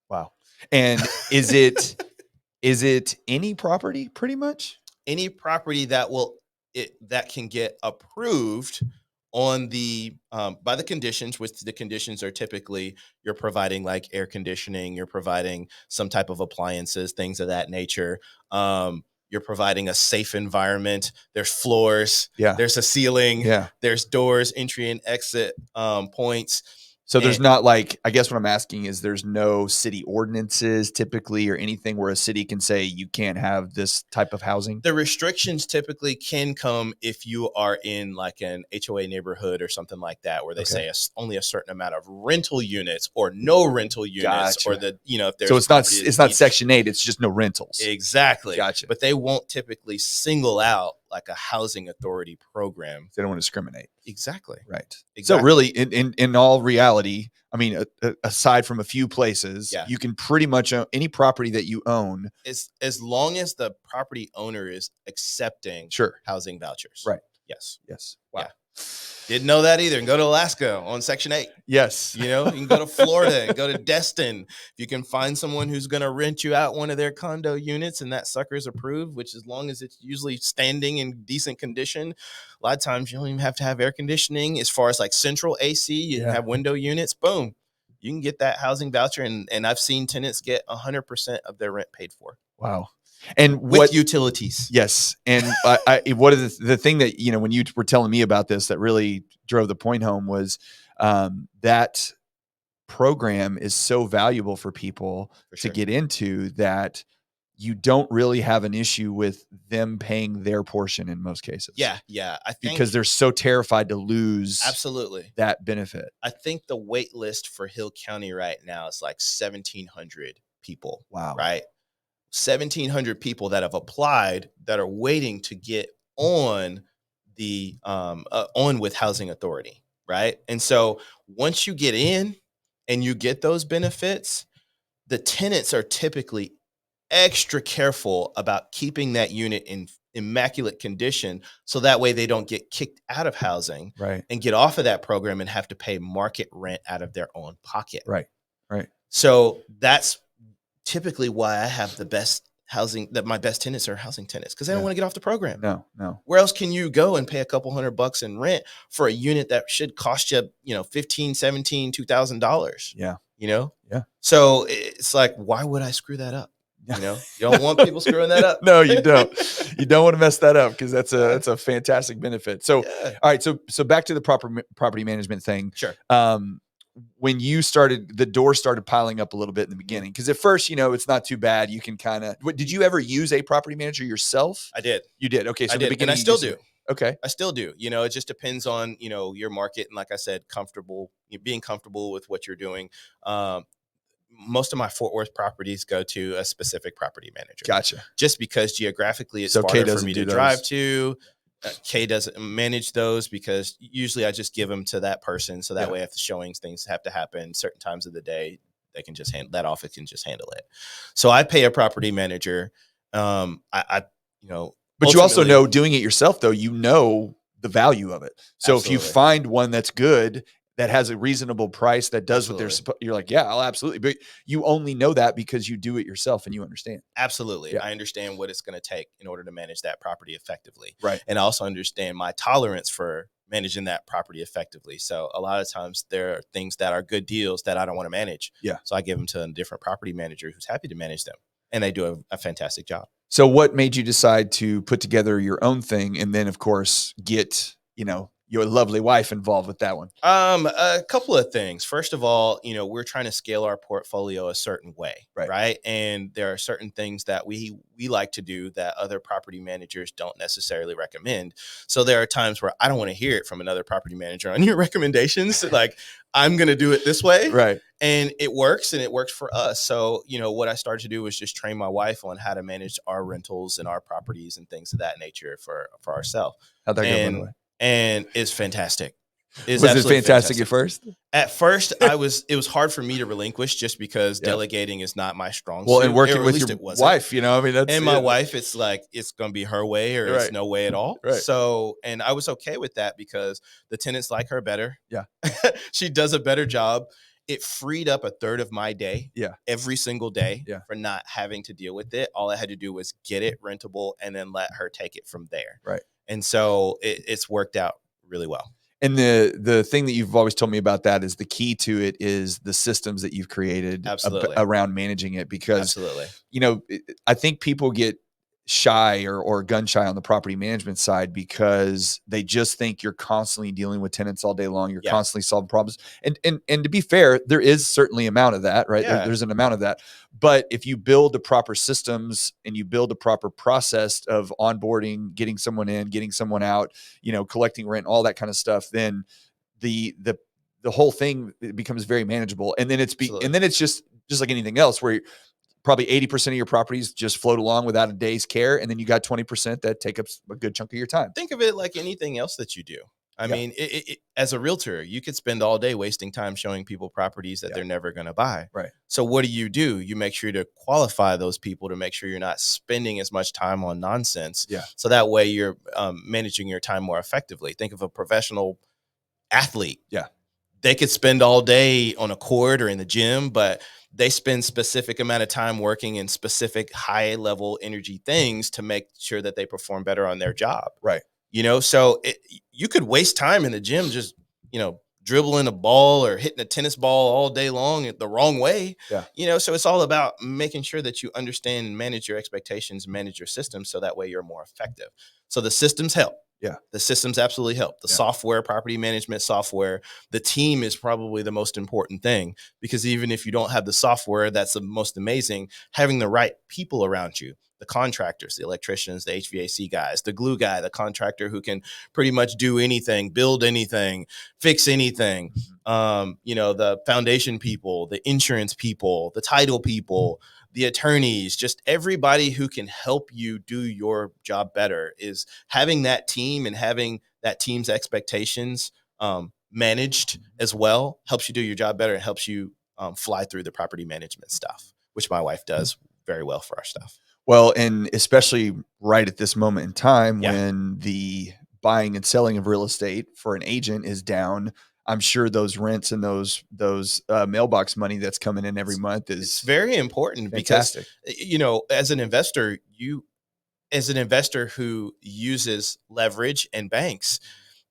Wow. And is it any property pretty much? Any property that can get approved on the by the conditions, which the conditions are typically you're providing like air conditioning, you're providing some type of appliances, things of that nature. You're providing a safe environment. There's floors. Yeah. There's a ceiling. Yeah. There's doors, entry and exit points. So there's not like, I guess what I'm asking is there's no city ordinances typically or anything where a city can say you can't have this type of housing? The restrictions typically can come if you are in like an HOA neighborhood or something like that, where they say only a certain amount of rental units or no rental units, or the, if there's, so it's not Section 8, it's just no rentals. Exactly. Gotcha. But they won't typically single out like a housing authority program. They don't want to discriminate. Exactly. Right. Exactly. So really, in all reality, I mean, aside from a few places, you can pretty much own any property that you own, as long as the property owner is accepting housing vouchers. Right. Yes. Yes. Wow. Yeah. Didn't know that either. And go to Alaska on Section 8. Yes. You can go to Florida and go to Destin. If you can find someone who's going to rent you out one of their condo units and that sucker's approved, which as long as it's usually standing in decent condition, a lot of times you don't even have to have air conditioning. As far as like central AC, you have window units, boom, you can get that housing voucher. And I've seen tenants get 100% of their rent paid for. Wow. And with utilities. Yes. And what is the thing that, when you were telling me about this, that really drove the point home was that program is so valuable for people to get into that you don't really have an issue with them paying their portion in most cases. Yeah. Yeah. I think because they're so terrified to lose that benefit. I think the wait list for Hill County right now is like 1,700 people. Wow. Right. 1,700 people that have applied that are waiting to get on the on with housing authority, right? And so once you get in and you get those benefits, the tenants are typically extra careful about keeping that unit in immaculate condition, so that way they don't get kicked out of housing and get off of that program and have to pay market rent out of their own pocket. Right. So that's typically why I have the best housing, that my best tenants are housing tenants, because they don't want to get off the program. No. Where else can you go and pay a couple $100 in rent for a unit that should cost you, $1,500, $1,700, $2,000? Yeah. Yeah. So it's like, why would I screw that up? You don't want people screwing that up. No, you don't. You don't want to mess that up, because that's a fantastic benefit. So, all right. So back to the property management thing. Sure. When you started, the door started piling up a little bit in the beginning, because at first, it's not too bad. You can did you ever use a property manager yourself? I did. You did. Okay. So I did. And I still do. Okay. I still do. It just depends on, your market. And like I said, being comfortable with what you're doing. Most of my Fort Worth properties go to a specific property manager. Gotcha. Just because geographically it's farther for me to drive to. Kay doesn't manage those, because usually I just give them to that person. So that way, if the showings, things have to happen certain times of the day, they can just handle that off. It can just handle it. So I pay a property manager. But you also know, doing it yourself though, the value of it. So if you find one that's good, that has a reasonable price, that does what you're like, yeah, I'll absolutely. But you only know that because you do it yourself and you understand. Absolutely. Yeah. I understand what it's going to take in order to manage that property effectively. Right. And I also understand my tolerance for managing that property effectively. So a lot of times there are things that are good deals that I don't want to manage. Yeah. So I give them to a different property manager who's happy to manage them. And they do a fantastic job. So what made you decide to put together your own thing, and then of course get, your lovely wife involved with that one? A couple of things. First of all, we're trying to scale our portfolio a certain way, right? And there are certain things that we like to do that other property managers don't necessarily recommend. So there are times where I don't want to hear it from another property manager on your recommendations. Like, I'm going to do it this way. Right. And it works, and it works for us. So, what I started to do was just train my wife on how to manage our rentals and our properties and things of that nature for ourselves. How'd that go, by the way? And it's fantastic. Was it fantastic at first? At first, it was hard for me to relinquish, just because delegating is not my strong suit. Well, and working with your wife, that's my wife, it's like, it's going to be her way or it's no way at all. Right. So, and I was okay with that because the tenants like her better. Yeah. She does a better job. It freed up a third of my day every single day for not having to deal with it. All I had to do was get it rentable and then let her take it from there. Right. And so it's worked out really well. And the thing that you've always told me about that is the key to it is the systems that you've created around managing it, because, I think people get shy or gun shy on the property management side because they just think you're constantly dealing with tenants all day long. You're Yeah. constantly solving problems. And to be fair, there is certainly amount of that, right? Yeah. There's an amount of that. But if you build the proper systems and you build a proper process of onboarding, getting someone in, getting someone out, collecting rent, all that kind of stuff, then the whole thing becomes very manageable. And then it's just like anything else where probably 80% of your properties just float along without a day's care. And then you got 20% that take up a good chunk of your time. Think of it like anything else that you do. I mean, as a realtor, you could spend all day wasting time showing people properties that they're never going to buy. Right. So what do? You make sure to qualify those people to make sure you're not spending as much time on nonsense. Yeah. So that way you're managing your time more effectively. Think of a professional athlete. Yeah. They could spend all day on a court or in the gym, but they spend specific amount of time working in specific high level energy things to make sure that they perform better on their job. Right. So you could waste time in the gym just, dribbling a ball or hitting a tennis ball all day long the wrong way. Yeah. So it's all about making sure that you understand and manage your expectations, manage your systems so that way you're more effective. So the systems help. Yeah. The systems absolutely help. The software, property management software, the team is probably the most important thing, because even if you don't have the software, that's the most amazing, having the right people around you, the contractors, the electricians, the HVAC guys, the glue guy, the contractor who can pretty much do anything, build anything, fix anything. The foundation people, the insurance people, the title people, the attorneys, just everybody who can help you do your job better. Is having that team and having that team's expectations managed as well helps you do your job better. It helps you fly through the property management stuff, which my wife does very well for our stuff. Well, and especially right at this moment in time Yeah. when the buying and selling of real estate for an agent is down, I'm sure those rents and those mailbox money that's coming in every month is very important. Fantastic. Because, as an investor who uses leverage and banks,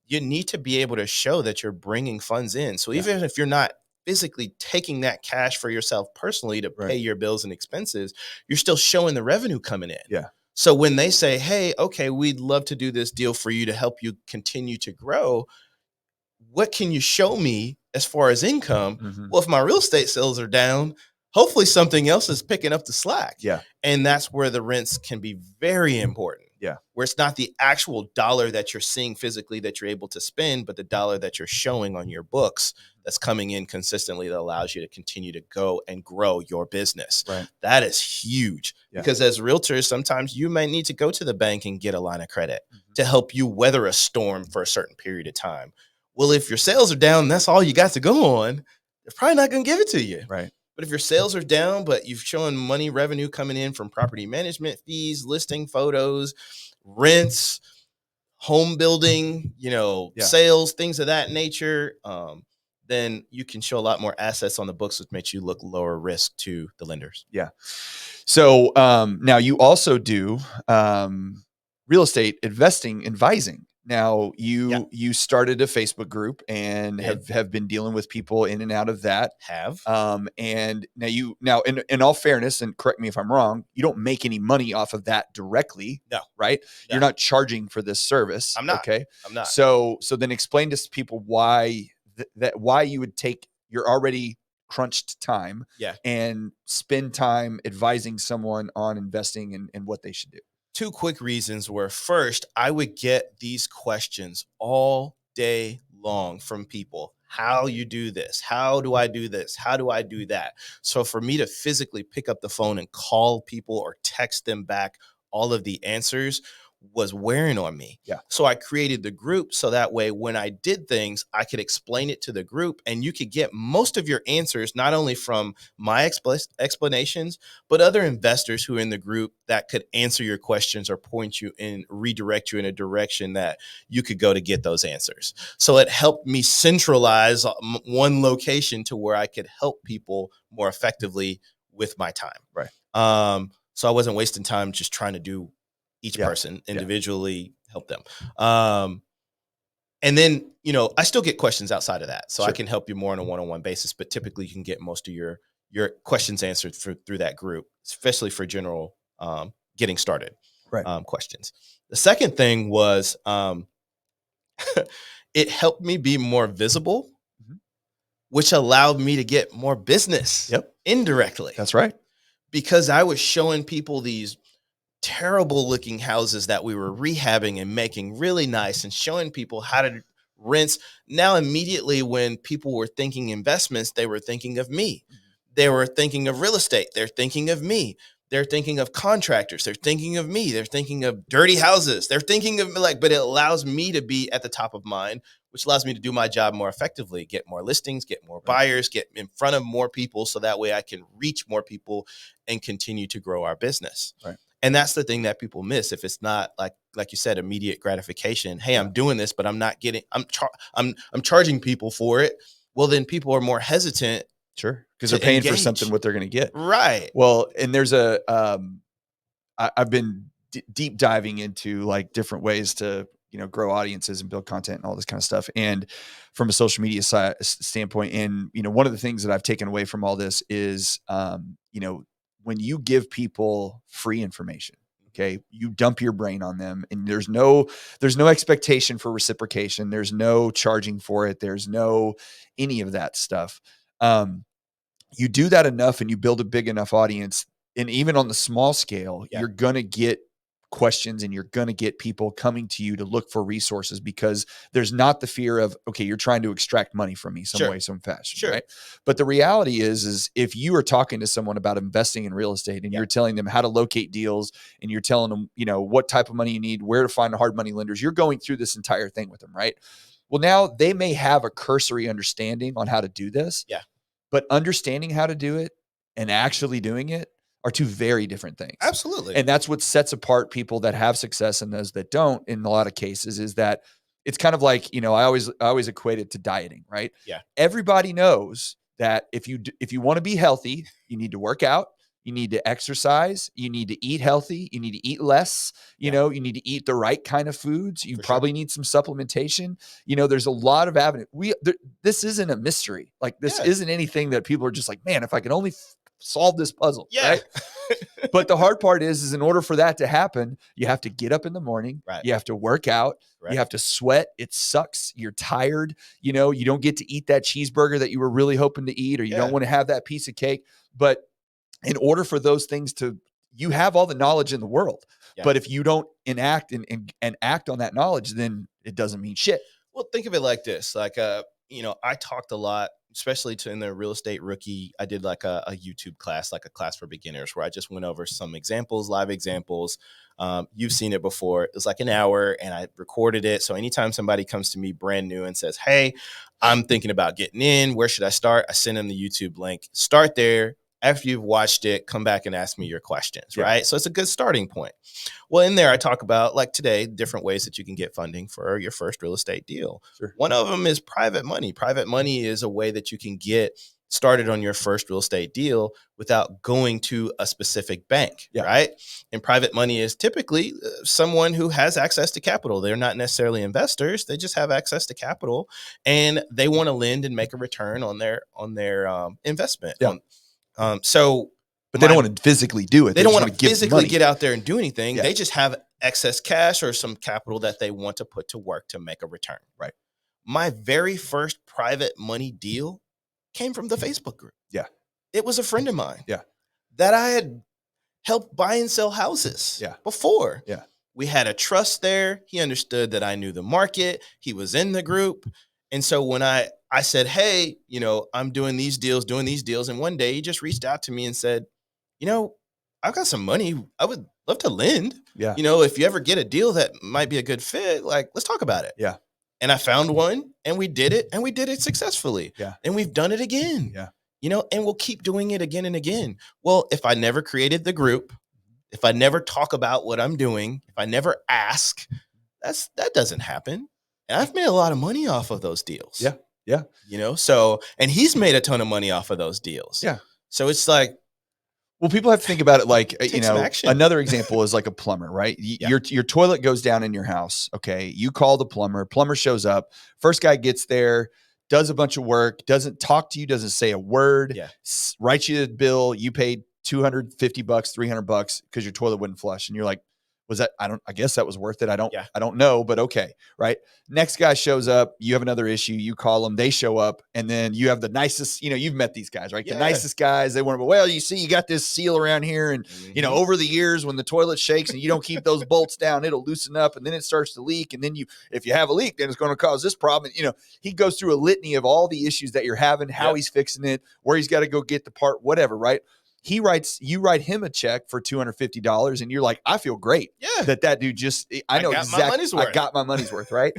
you need to be able to show that you're bringing funds in. So even if you're not physically taking that cash for yourself personally to pay your bills and expenses, you're still showing the revenue coming in. Yeah. So when they say, hey, okay, we'd love to do this deal for you to help you continue to grow, what can you show me as far as income? Mm-hmm. Well, if my real estate sales are down, hopefully something else is picking up the slack. Yeah. And that's where the rents can be very important. Yeah. Where it's not the actual dollar that you're seeing physically that you're able to spend, but the dollar that you're showing on your books that's coming in consistently that allows you to continue to go and grow your business. Right. That is huge. Because as realtors, sometimes you might need to go to the bank and get a line of credit to help you weather a storm for a certain period of time. Well, if your sales are down, and that's all you got to go on, they're probably not going to give it to you. Right. But if your sales are down, but you've shown money revenue coming in from property management fees, listing photos, rents, home building, sales, things of that nature, then you can show a lot more assets on the books, which makes you look lower risk to the lenders. Yeah. So now you also do real estate investing, advising. Now you started a Facebook group and have been dealing with people in and out of that. And now in all fairness, and correct me if I'm wrong, you don't make any money off of that directly. No. Right? No. You're not charging for this service. I'm not. Okay. I'm not. So then explain to people why why you would take your already crunched time and spend time advising someone on investing and what they should do. Two quick reasons were, first, I would get these questions all day long from people. How you do this? How do I do this? How do I do that? So for me to physically pick up the phone and call people or text them back all of the answers was wearing on me. Yeah. So I created the group so that way when I did things, I could explain it to the group and you could get most of your answers, not only from my explanations, but other investors who are in the group that could answer your questions or point you and redirect you in a direction that you could go to get those answers. So it helped me centralize one location to where I could help people more effectively with my time. Right. So I wasn't wasting time just trying to do each person individually, help them. And then, I still get questions outside of that. So I can help you more on a one-on-one basis, but typically you can get most of your questions answered through that group, especially for general getting started. Right. questions. The second thing was it helped me be more visible, which allowed me to get more business indirectly. That's right. Because I was showing people these terrible looking houses that we were rehabbing and making really nice and showing people how to rent. Now, immediately when people were thinking investments, they were thinking of me. They were thinking of real estate. They're thinking of me. They're thinking of contractors. They're thinking of me. They're thinking of dirty houses. They're thinking of but it allows me to be at the top of mind, which allows me to do my job more effectively, get more listings, get more buyers, get in front of more people. So that way I can reach more people and continue to grow our business. Right. And that's the thing that people miss. If it's not like you said, immediate gratification. Hey, I'm doing this, but I'm not getting, I'm charging people for it. Well, then people are more hesitant. Sure. Because they're paying for something what they're going to get. Right. Well, and there's I've been deep diving into like different ways to, grow audiences and build content and all this kind of stuff. And from a social media standpoint, and, one of the things that I've taken away from all this is, when you give people free information, okay, you dump your brain on them and there's no expectation for reciprocation. There's no charging for it. There's no any of that stuff. You do that enough and you build a big enough audience, and even on the small scale, you're going to get questions and you're going to get people coming to you to look for resources, because there's not the fear of, okay, you're trying to extract money from me some way, some fashion. Right. But the reality is if you are talking to someone about investing in real estate and you're telling them how to locate deals and you're telling them, what type of money you need, where to find hard money lenders, you're going through this entire thing with them. Right. Well, now they may have a cursory understanding on how to do this. Yeah. But understanding how to do it and actually doing it are two very different things. Absolutely. And that's what sets apart people that have success and those that don't in a lot of cases, is that it's kind of like, I always equate it to dieting, right? Yeah. Everybody knows that if you want to be healthy, you need to work out, you need to exercise, you need to eat healthy, you need to eat less, you need to eat the right kind of foods. You probably need some supplementation. There's a lot of avenues. This isn't a mystery. Like this isn't anything that people are just like, man, if I can only solve this puzzle. Right. But the hard part is in order for that to happen, you have to get up in the morning. Right. You have to work out. Right. You have to sweat. It sucks. You're tired. You don't get to eat that cheeseburger that you were really hoping to eat, or you don't want to have that piece of cake. But in order for those things you have all the knowledge in the world, but if you don't enact and act on that knowledge, then it doesn't mean shit. Well, think of it like this. Like, I talked a lot, especially in the real estate rookie. I did like a YouTube class, like a class for beginners, where I just went over some examples, live examples. You've seen it before. It was like an hour and I recorded it. So anytime somebody comes to me brand new and says, hey, I'm thinking about getting in, where should I start? I send them the YouTube link. Start there. After you've watched it, come back and ask me your questions, right? So it's a good starting point. Well, in there, I talk about, like today, different ways that you can get funding for your first real estate deal. Sure. One of them is private money. Private money is a way that you can get started on your first real estate deal without going to a specific bank, right? And private money is typically someone who has access to capital. They're not necessarily investors. They just have access to capital and they want to lend and make a return on their investment. Yeah. But they don't want to physically do it. They don't want to physically get out there and do anything. Yeah. They just have excess cash or some capital that they want to put to work to make a return. Right. My very first private money deal came from the Facebook group. Yeah. It was a friend of mine. Yeah. That I had helped buy and sell houses before. Yeah. We had a trust there. He understood that I knew the market. He was in the group. And so when I said, hey, I'm doing these deals. And one day he just reached out to me and said, I've got some money. I would love to lend. Yeah. If you ever get a deal that might be a good fit, like, let's talk about it. Yeah. And I found one and we did it successfully. Yeah. And we've done it again. Yeah. And we'll keep doing it again and again. Well, if I never created the group, if I never talk about what I'm doing, if I never ask, that doesn't happen. And I've made a lot of money off of those deals. Yeah. Yeah. And he's made a ton of money off of those deals. Yeah. So it's like, well, people have to think about it like, some action. Another example is like a plumber, right? Your toilet goes down in your house. Okay. You call the plumber shows up. First guy gets there, does a bunch of work, doesn't talk to you, doesn't say a word, writes you a bill. You paid $250, $300 because your toilet wouldn't flush. And you're like, Was that, I guess that was worth it. I Yeah. don't know, but okay. Right. Next guy shows up, you have another issue, you call them, they show up, and then you have the nicest, you've met these guys, right? Yeah. The nicest guys, they want to, well, you see, you got this seal around here. And, over the years when the toilet shakes and you don't keep those bolts down, it'll loosen up and then it starts to leak. And then if you have a leak, then it's going to cause this problem. He goes through a litany of all the issues that you're having, how he's fixing it, where he's got to go get the part, whatever, right? You write him a check for $250 and you're like, I feel great that dude I got my money's worth, right?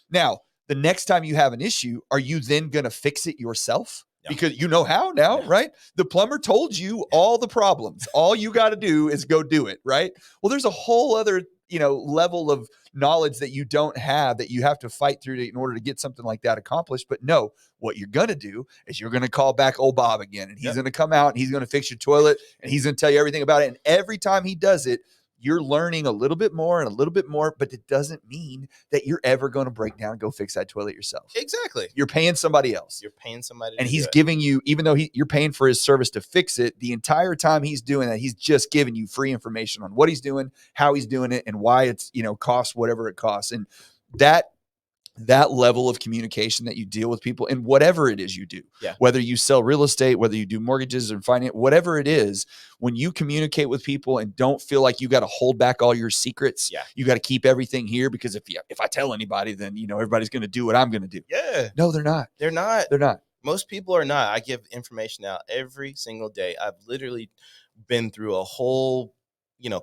Now, the next time you have an issue, are you then going to fix it yourself? Yeah. Because you know how now, right? The plumber told you all the problems. All you got to do is go do it, right? Well, there's a whole other, level of knowledge that you don't have that you have to fight through in order to get something like that accomplished. But no, what you're going to do is you're going to call back old Bob again, and he's going to come out and he's going to fix your toilet and he's going to tell you everything about it. And every time he does it, you're learning a little bit more and a little bit more, but it doesn't mean that you're ever going to break down and go fix that toilet yourself. Exactly. You're paying somebody else. You're paying somebody, and he's giving you, even though you're paying for his service to fix it, the entire time he's doing that, he's just giving you free information on what he's doing, how he's doing it, and why it's costs whatever it costs. And that level of communication that you deal with people in whatever it is you do, whether you sell real estate, whether you do mortgages or finance, whatever it is, when you communicate with people and don't feel like you got to hold back all your secrets, you got to keep everything here because if I tell anybody, then, everybody's going to do what I'm going to do. Yeah. No, they're not. They're not. They're not. Most people are not. I give information out every single day. I've literally been through a whole,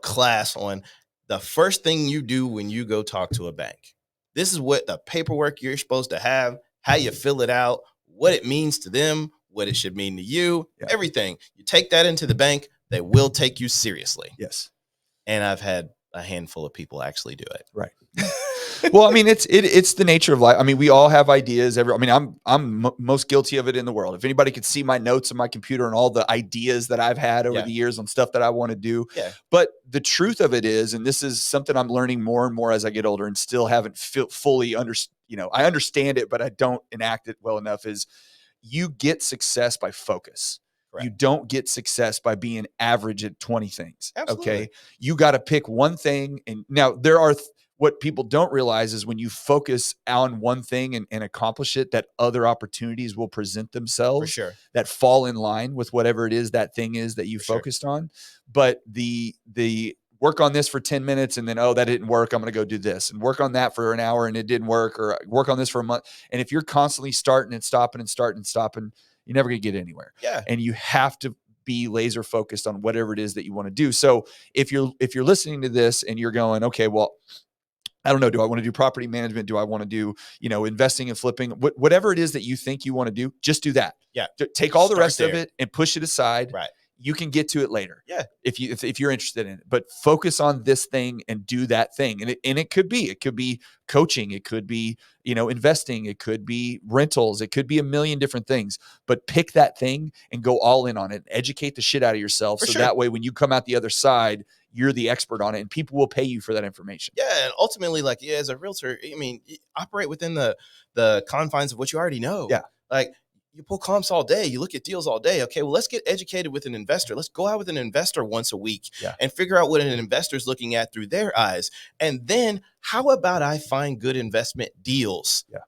class on the first thing you do when you go talk to a bank. This is what the paperwork you're supposed to have, how you fill it out, what it means to them, what it should mean to you, everything. You take that into the bank, they will take you seriously. Yes. And I've had a handful of people actually do it. Right. Well, I mean, it's the nature of life. I mean, we all have ideas. I'm most guilty of it in the world. If anybody could see my notes on my computer and all the ideas that I've had over the years on stuff that I want to do. Yeah. But the truth of it is, and this is something I'm learning more and more as I get older and still haven't fully understood, I understand it, but I don't enact it well enough, is you get success by focus. Correct. You don't get success by being average at 20 things. Absolutely. Okay. You got to pick one thing. And now there are what people don't realize is when you focus on one thing and accomplish it, that other opportunities will present themselves that fall in line with whatever it is that thing is that you focused on. But the work on this for 10 minutes and then, oh, that didn't work, I'm going to go do this, and work on that for an hour and it didn't work, or work on this for a month. And if you're constantly starting and stopping and starting and stopping, you're never going to get anywhere. Yeah. And you have to be laser focused on whatever it is that you want to do. So if you're listening to this and you're going, okay, well, I don't know, do I want to do property management? Do I want to do, investing and flipping? Whatever it is that you think you want to do, just do that. Yeah. Take all the rest of it and push it aside. Right. You can get to it later. Yeah. If you're interested in it, but focus on this thing and do that thing. And it could be coaching. It could be, investing. It could be rentals. It could be a million different things, but pick that thing and go all in on it. Educate the shit out of yourself. That way, when you come out the other side, you're the expert on it and people will pay you for that information. Yeah. And ultimately, as a realtor, operate within the confines of what you already know. Yeah. You pull comps all day. You look at deals all day. Okay, well, let's get educated with an investor. Let's go out with an investor once a week and figure out what an investor is looking at through their eyes. And then how about I find good investment deals? Yeah.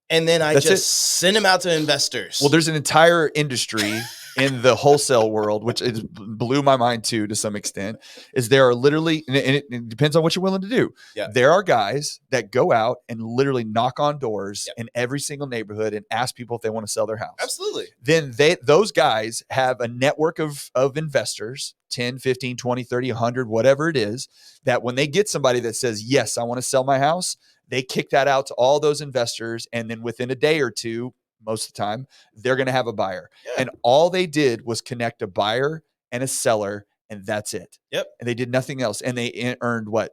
And then I send them out to investors. Well, there's an entire industry in the wholesale world, which blew my mind too, to some extent, is there are literally, and it depends on what you're willing to do. Yeah. There are guys that go out and literally knock on doors in every single neighborhood and ask people if they want to sell their house. Absolutely. Then those guys have a network of investors, 10, 15, 20, 30, 100, whatever it is, that when they get somebody that says, yes, I want to sell my house, they kick that out to all those investors. And then within a day or two, most of the time, they're going to have a buyer. Yeah. And all they did was connect a buyer and a seller, and that's it. Yep. And they did nothing else. And they earned what?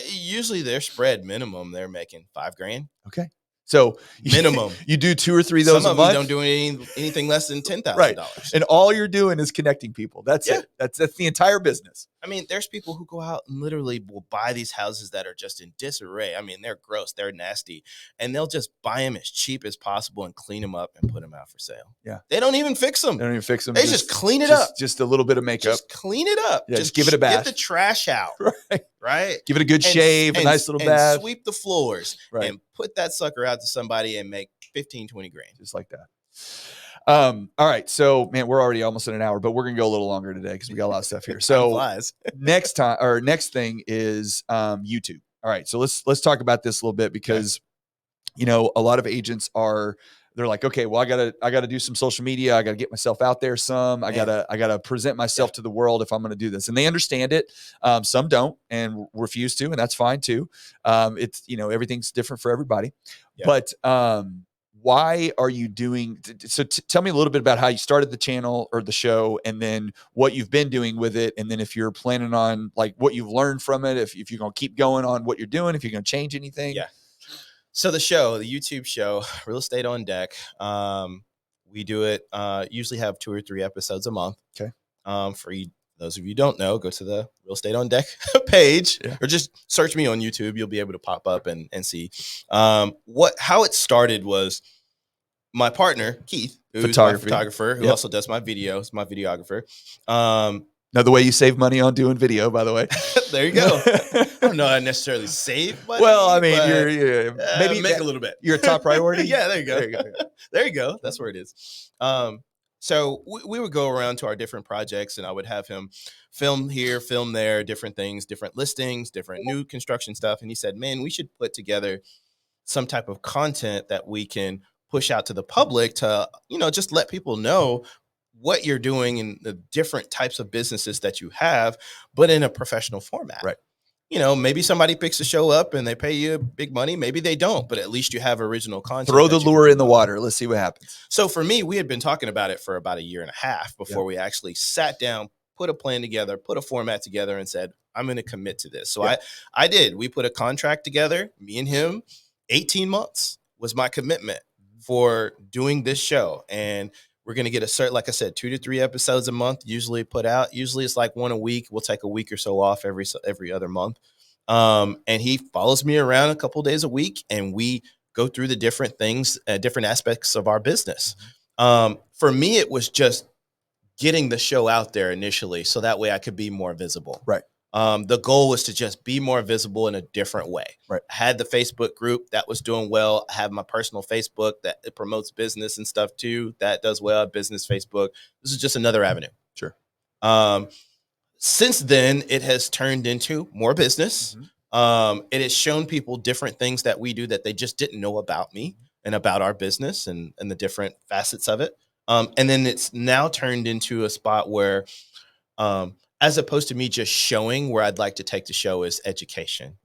Usually their spread minimum, they're making $5,000. Okay. So minimum, you do 2 or 3 of those a month. Some of you don't do anything less than $10,000. Right. And all you're doing is connecting people. That's it. That's the entire business. I mean, there's people who go out and literally will buy these houses that are just in disarray. I mean, they're gross, they're nasty, and they'll just buy them as cheap as possible and clean them up and put them out for sale. Yeah. They don't even fix them. They just clean it up. Just a little bit of makeup. Just clean it up. Yeah, just give it a bath. Get the trash out. Right. right? Give it a good shave, a nice little bath. Sweep the floors Right. and put that sucker out to somebody and make 15, 20 grand. Just like that. All right. So, man, we're already almost in an hour, but we're going to go a little longer today because we got a lot of stuff here. So next thing is YouTube. All right. So let's talk about this a little bit because, you know, a lot of agents they're like, okay, well, I gotta do some social media. I gotta get myself out there some. I gotta present myself to the world if I'm going to do this. And they understand it. Some don't and refuse to, and that's fine too. It's, you know, everything's different for everybody. Yeah. But why are you doing? So tell me a little bit about how you started the channel or the show, and then what you've been doing with it. And then if you're planning on like what you've learned from it, if you're going to keep going on what you're doing, if you're going to change anything. Yeah. So the YouTube show, Real Estate on Deck, we do it, usually have 2 or 3 episodes a month. Okay. Those of you who don't know, go to the Real Estate on Deck page or just search me on YouTube. You'll be able to pop up and see. How it started was my partner, Keith, who's my photographer, who also does my videos, my videographer. Now, the way you save money on doing video, by the way. There you go. I don't know I necessarily save money. Well, I mean, you're maybe make a little bit. You're a top priority. Yeah, there you go. There you go. That's where it is. So we would go around to our different projects, and I would have him film here, film there, different things, different listings, different new construction stuff. And he said, man, we should put together some type of content that we can push out to the public to, you know, just let people know what you're doing and the different types of businesses that you have, but in a professional format. Right. You know, maybe somebody picks a show up and they pay you big money. Maybe they don't, but at least you have original content. Throw the lure in the water. Let's see what happens. So for me, we had been talking about it for about 1.5 years before we actually sat down, put a plan together, put a format together and said, I'm going to commit to this. So I did. We put a contract together, me and him. 18 months was my commitment for doing this show. And we're going to get a certain, like I said, 2 to 3 episodes a month, usually put out. Usually it's like 1 a week. We'll take a week or so off every other month. And he follows me around a couple of days a week, and we go through the different things, different aspects of our business. For me, it was just getting the show out there initially, so that way I could be more visible. Right. The goal was to just be more visible in a different way. Right. I had the Facebook group that was doing well. I have my personal Facebook that it promotes business and stuff too. That does well. Business Facebook. This is just another avenue. Sure. Since then, it has turned into more business. It has shown people different things that we do that they just didn't know about me and about our business and the different facets of it. And then it's now turned into a spot where, as opposed to me just showing, where I'd like to take the show is education.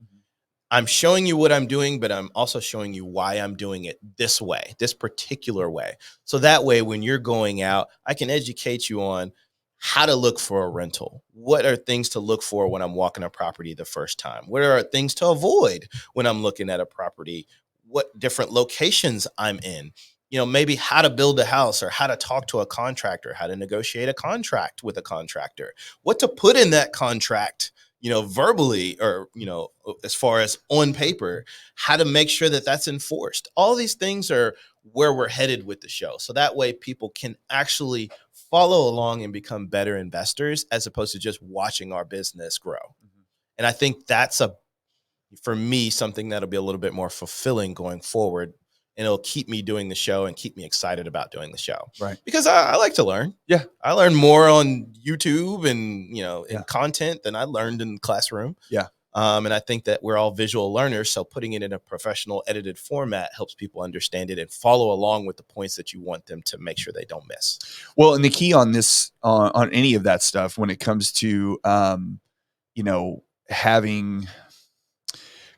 I'm showing you what I'm doing, but I'm also showing you why I'm doing it this way, this particular way. So that way, when you're going out, I can educate you on how to look for a rental. What are things to look for when I'm walking a property the first time? What are things to avoid when I'm looking at a property? What different locations I'm in? You know, maybe how to build a house or how to talk to a contractor, how to negotiate a contract with a contractor, what to put in that contract, you know, verbally or, you know, as far as on paper, how to make sure that that's enforced. All these things are where we're headed with the show. So that way people can actually follow along and become better investors as opposed to just watching our business grow. And I think that's for me, something that'll be a little bit more fulfilling going forward. And it'll keep me doing the show and keep me excited about doing the show. Right. Because I like to learn. Yeah. I learn more on YouTube and, you know, in content than I learned in the classroom. Yeah. And I think that we're all visual learners. So putting it in a professional edited format helps people understand it and follow along with the points that you want them to make sure they don't miss. Well, and the key on this, on any of that stuff, when it comes to, you know, having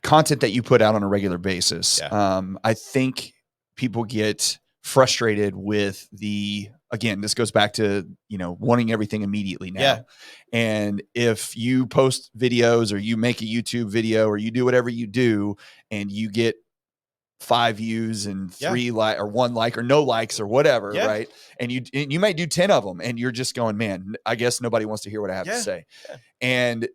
content that you put out on a regular basis. I think people get frustrated with again, this goes back to, you know, wanting everything immediately now. Yeah. And if you post videos or you make a YouTube video or you do whatever you do and you get 5 views and 3 or 1 like or no likes or whatever, right? And you might do 10 of them and you're just going, man, I guess nobody wants to hear what I have to say. And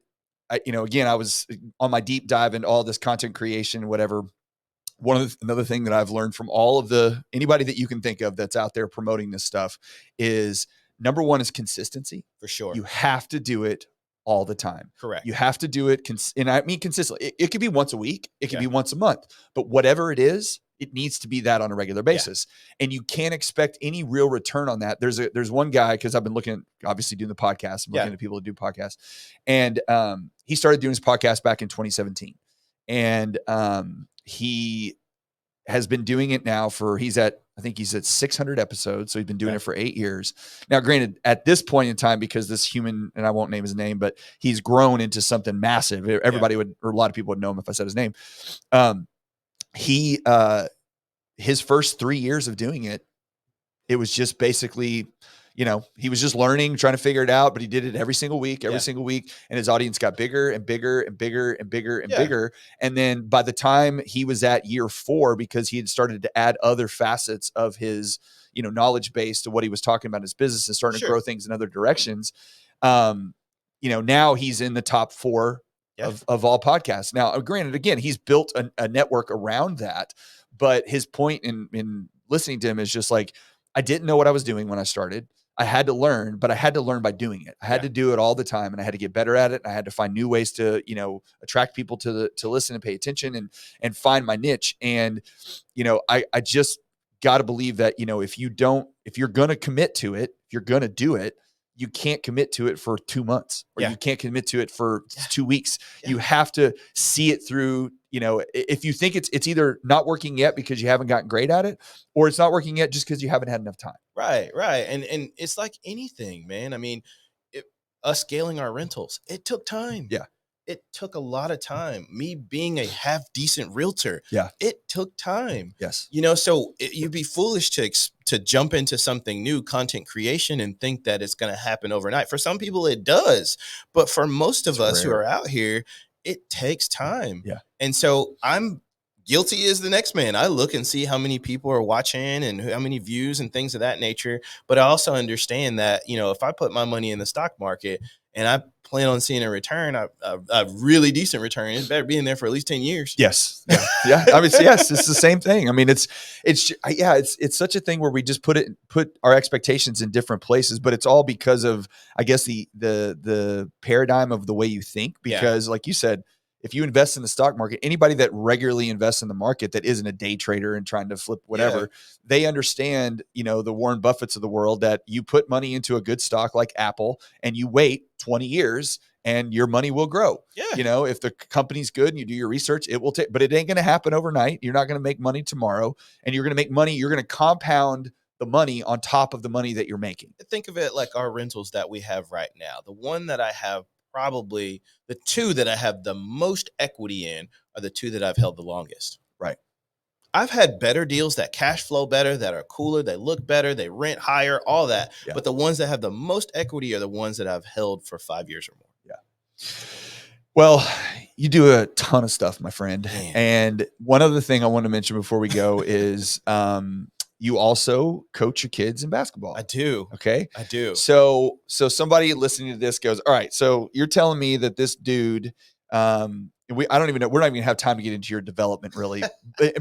you know, again, I was on my deep dive into all this content creation, whatever. Another thing that I've learned from all of anybody that you can think of that's out there promoting this stuff is number 1 is consistency. For sure. You have to do it all the time. Correct. You have to do it, and I mean consistently. It could be once a week, it could Yeah. be once a month, but whatever it is, it needs to be that on a regular basis. And you can't expect any real return on that. There's one guy, because I've been looking at, obviously doing the podcast, I'm looking at people who do podcasts, and he started doing his podcast back in 2017, and he has been doing it now for, I think he's at 600 episodes. So he's been doing it for 8 years. Now, granted, at this point in time, because this human, and I won't name his name, but he's grown into something massive. Everybody would, or a lot of people would know him if I said his name. His first 3 years of doing it, it was just basically, he was just learning, trying to figure it out, but he did it every single week, and his audience got bigger and bigger and bigger and bigger and bigger. And then by the time he was at year 4, because he had started to add other facets of his, knowledge base to what he was talking about in his business and starting to grow things in other directions. Now he's in the top 4 of all podcasts. Now, granted, again, he's built a network around that, but his point in listening to him is just like, I didn't know what I was doing when I started. I had to learn, but I had to learn by doing it. I had to do it all the time, and I had to get better at it. And I had to find new ways to, attract people to listen and pay attention and find my niche. And, I just got to believe that, if you're going to commit to it, if you're going to do it, you can't commit to it for 2 months, or you can't commit to it for 2 weeks. You have to see it through. If you think it's either not working yet because you haven't gotten great at it, or it's not working yet just because you haven't had enough time. Right. And it's like anything, man. I mean, us scaling our rentals, it took time. Yeah. It took a lot of time. Me being a half decent realtor, it took time. Yes. So you'd be foolish to jump into something new, content creation, and think that it's going to happen overnight. For some people, it does. But for most of us who are out here, it takes time. Yeah. And so I'm guilty as the next man. I look and see how many people are watching and how many views and things of that nature. But I also understand that, if I put my money in the stock market and I plan on seeing a return, a really decent return, it better be in there for at least 10 years. Yes. Yeah. I mean, yes, it's the same thing. I mean, it's such a thing where we just put our expectations in different places, but it's all because of, I guess, the paradigm of the way you think, because like you said, if you invest in the stock market, anybody that regularly invests in the market that isn't a day trader and trying to flip whatever, they understand, the Warren Buffetts of the world, that you put money into a good stock like Apple and you wait 20 years and your money will grow. Yeah. If the company's good and you do your research, it will take, but it ain't going to happen overnight. You're not going to make money tomorrow, and you're going to make money. You're going to compound the money on top of the money that you're making. Think of it like our rentals that we have right now. The one that I have, probably the 2 that I have the most equity in, are the 2 that I've held the longest. Right. I've had better deals that cash flow better, that are cooler, they look better, they rent higher, all that. Yeah. But the ones that have the most equity are the ones that I've held for 5 years or more. Yeah. Well, you do a ton of stuff, my friend. Man. And one other thing I want to mention before we go is you also coach your kids in basketball. I do. Okay. I do. So somebody listening to this goes, all right, so you're telling me that this dude, I don't even know, we're not even gonna have time to get into your development, really.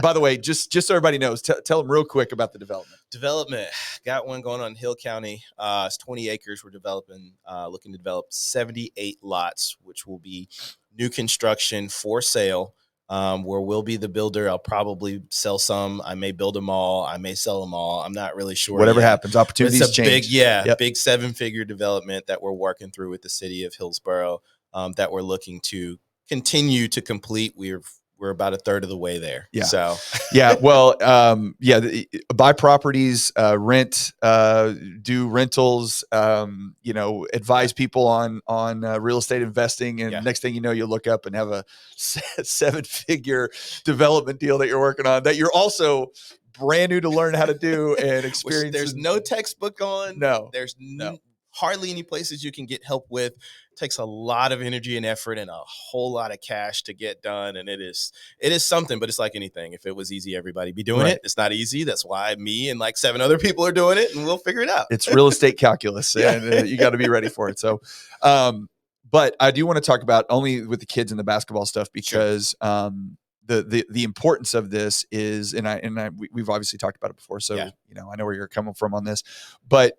By the way, just so everybody knows, tell them real quick about the development. Got one going on in Hill County. It's 20 acres. We're developing, looking to develop 78 lots, which will be new construction for sale. Where we'll be the builder. I'll probably sell some. I may build them all. I may sell them all. I'm not really sure. Whatever happens, opportunities change. Big 7-figure development that we're working through with the city of Hillsborough, that we're looking to continue to complete. We're about a third of the way there. Yeah. So yeah. Well, buy properties, rent, do rentals, advise people on real estate investing. And next thing you know, you look up and have a 7-figure development deal that you're working on, that you're also brand new to learn how to do and experience. There's no textbook on. No, there's hardly any places you can get help with. It takes a lot of energy and effort and a whole lot of cash to get done. And it is something, but it's like anything. If it was easy, everybody'd be doing it. It's not easy. That's why me and like 7 other people are doing it, and we'll figure it out. It's real estate calculus, and you got to be ready for it. So, but I do want to talk about only with the kids and the basketball stuff, because the importance of this is, and we've obviously talked about it before. So, I know where you're coming from on this, but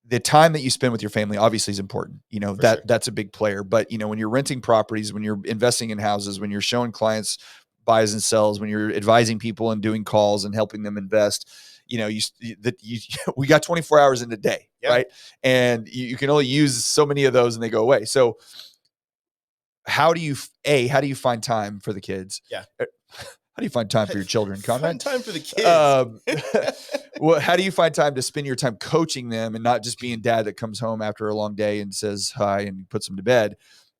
the time that you spend with your family obviously is important. For sure. That's a big player. But when you're renting properties, when you're investing in houses, when you're showing clients buys and sells, when you're advising people and doing calls and helping them invest, we got 24 hours in a day, Yeah. right? And you can only use so many of those and they go away. So how do you find time for the kids? Yeah. How do you find time for your children, Conrad? Find time for the kids. Well, how do you find time to spend your time coaching them and not just being dad that comes home after a long day and says hi and puts them to bed?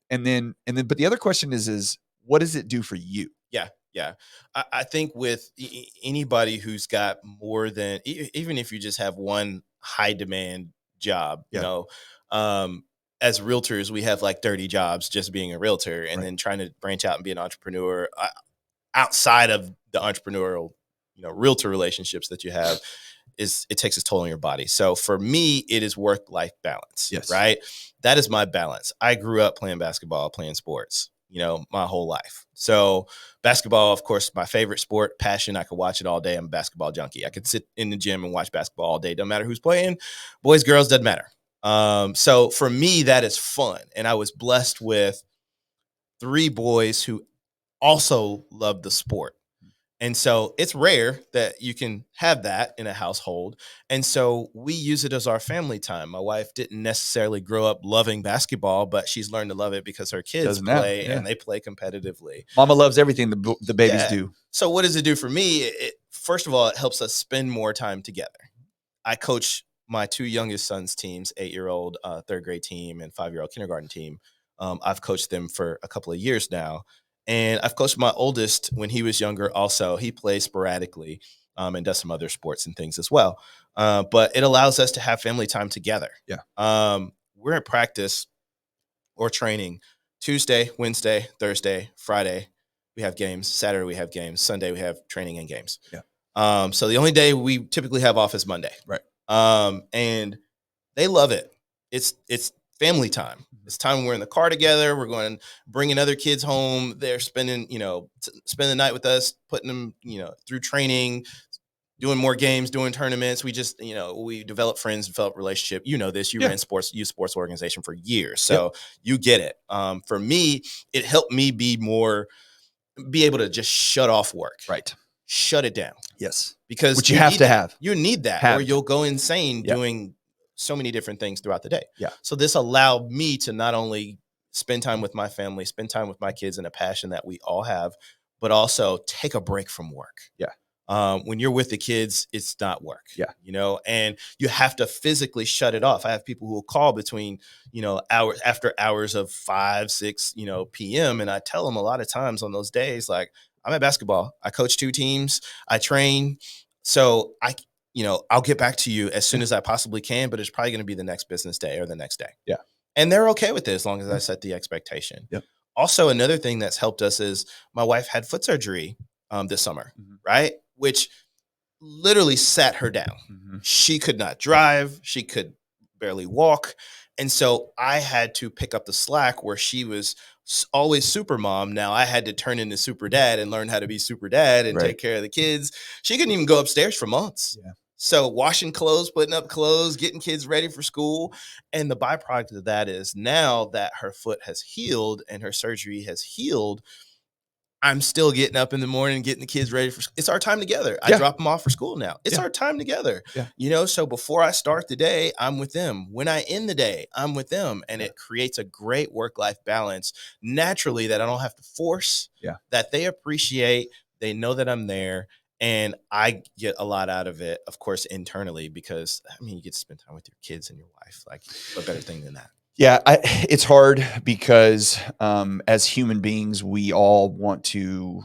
But the other question is what does it do for you? Yeah. I think with anybody who's got more than, even if you just have one high demand job, as realtors, we have like 30 jobs just being a realtor, and then trying to branch out and be an entrepreneur outside of the entrepreneurial, realtor relationships that you have, it takes its toll on your body. So for me, it is work-life balance. Yes. Right. That is my balance. I grew up playing basketball, playing sports, my whole life. So basketball, of course, my favorite sport, passion. I could watch it all day. I'm a basketball junkie. I could sit in the gym and watch basketball all day. Don't matter who's playing, boys, girls, doesn't matter. So for me, that is fun. And I was blessed with 3 boys who also love the sport. And so it's rare that you can have that in a household. And so we use it as our family time. My wife didn't necessarily grow up loving basketball, but she's learned to love it because her kids play and they play competitively. Mama loves everything the babies do. So what does it do for me? First of all, it helps us spend more time together. I coach my 2 youngest sons' teams, 8-year-old 3rd grade team and 5-year-old kindergarten team. I've coached them for a couple of years now. And I've coached my oldest when he was younger also. He plays sporadically and does some other sports and things as well. But it allows us to have family time together. Yeah. We're in practice or training Tuesday, Wednesday, Thursday, Friday. We have games. Saturday we have games. Sunday we have training and games. Yeah. So the only day we typically have off is Monday. Right. And they love it. It's family time. It's time we're in the car together. We're going bringing other kids home. They're spending the night with us, putting them, through training, doing more games, doing tournaments. We just, we develop friends, develop relationship. You know this. You ran youth sports organization for years, so you get it. For me, it helped me be able to just shut off work. Right. Shut it down. Yes. Because which you have to have. You need that, or you'll go insane doing so many different things throughout the day. Yeah. So this allowed me to not only spend time with my family, spend time with my kids and a passion that we all have, but also take a break from work. Yeah. When you're with the kids, it's not work. Yeah. And you have to physically shut it off. I have people who will call between, hours after hours of 5, 6, PM. And I tell them a lot of times on those days, like, I'm at basketball. I coach 2 teams. I train. So I'll get back to you as soon as I possibly can, but it's probably going to be the next business day or the next day. Yeah. And they're okay with it as long as I set the expectation. Yep. Also, another thing that's helped us is my wife had foot surgery this summer, right? Which literally sat her down. She could not drive. She could barely walk. And so I had to pick up the slack where she was always super mom. Now I had to turn into super dad and learn how to be super dad and take care of the kids. She couldn't even go upstairs for months. Yeah. So washing clothes, putting up clothes, getting kids ready for school. And the byproduct of that is now that her foot has healed and her surgery has healed, I'm still getting up in the morning, getting the kids ready for school. It's our time together. I drop them off for school now. It's our time together. Yeah. So before I start the day, I'm with them. When I end the day, I'm with them. And it creates a great work-life balance naturally that I don't have to force, that they appreciate. They know that I'm there. And I get a lot out of it, of course, internally, because you get to spend time with your kids and your wife. Like, what better thing than that? Yeah, it's hard because as human beings, we all want to,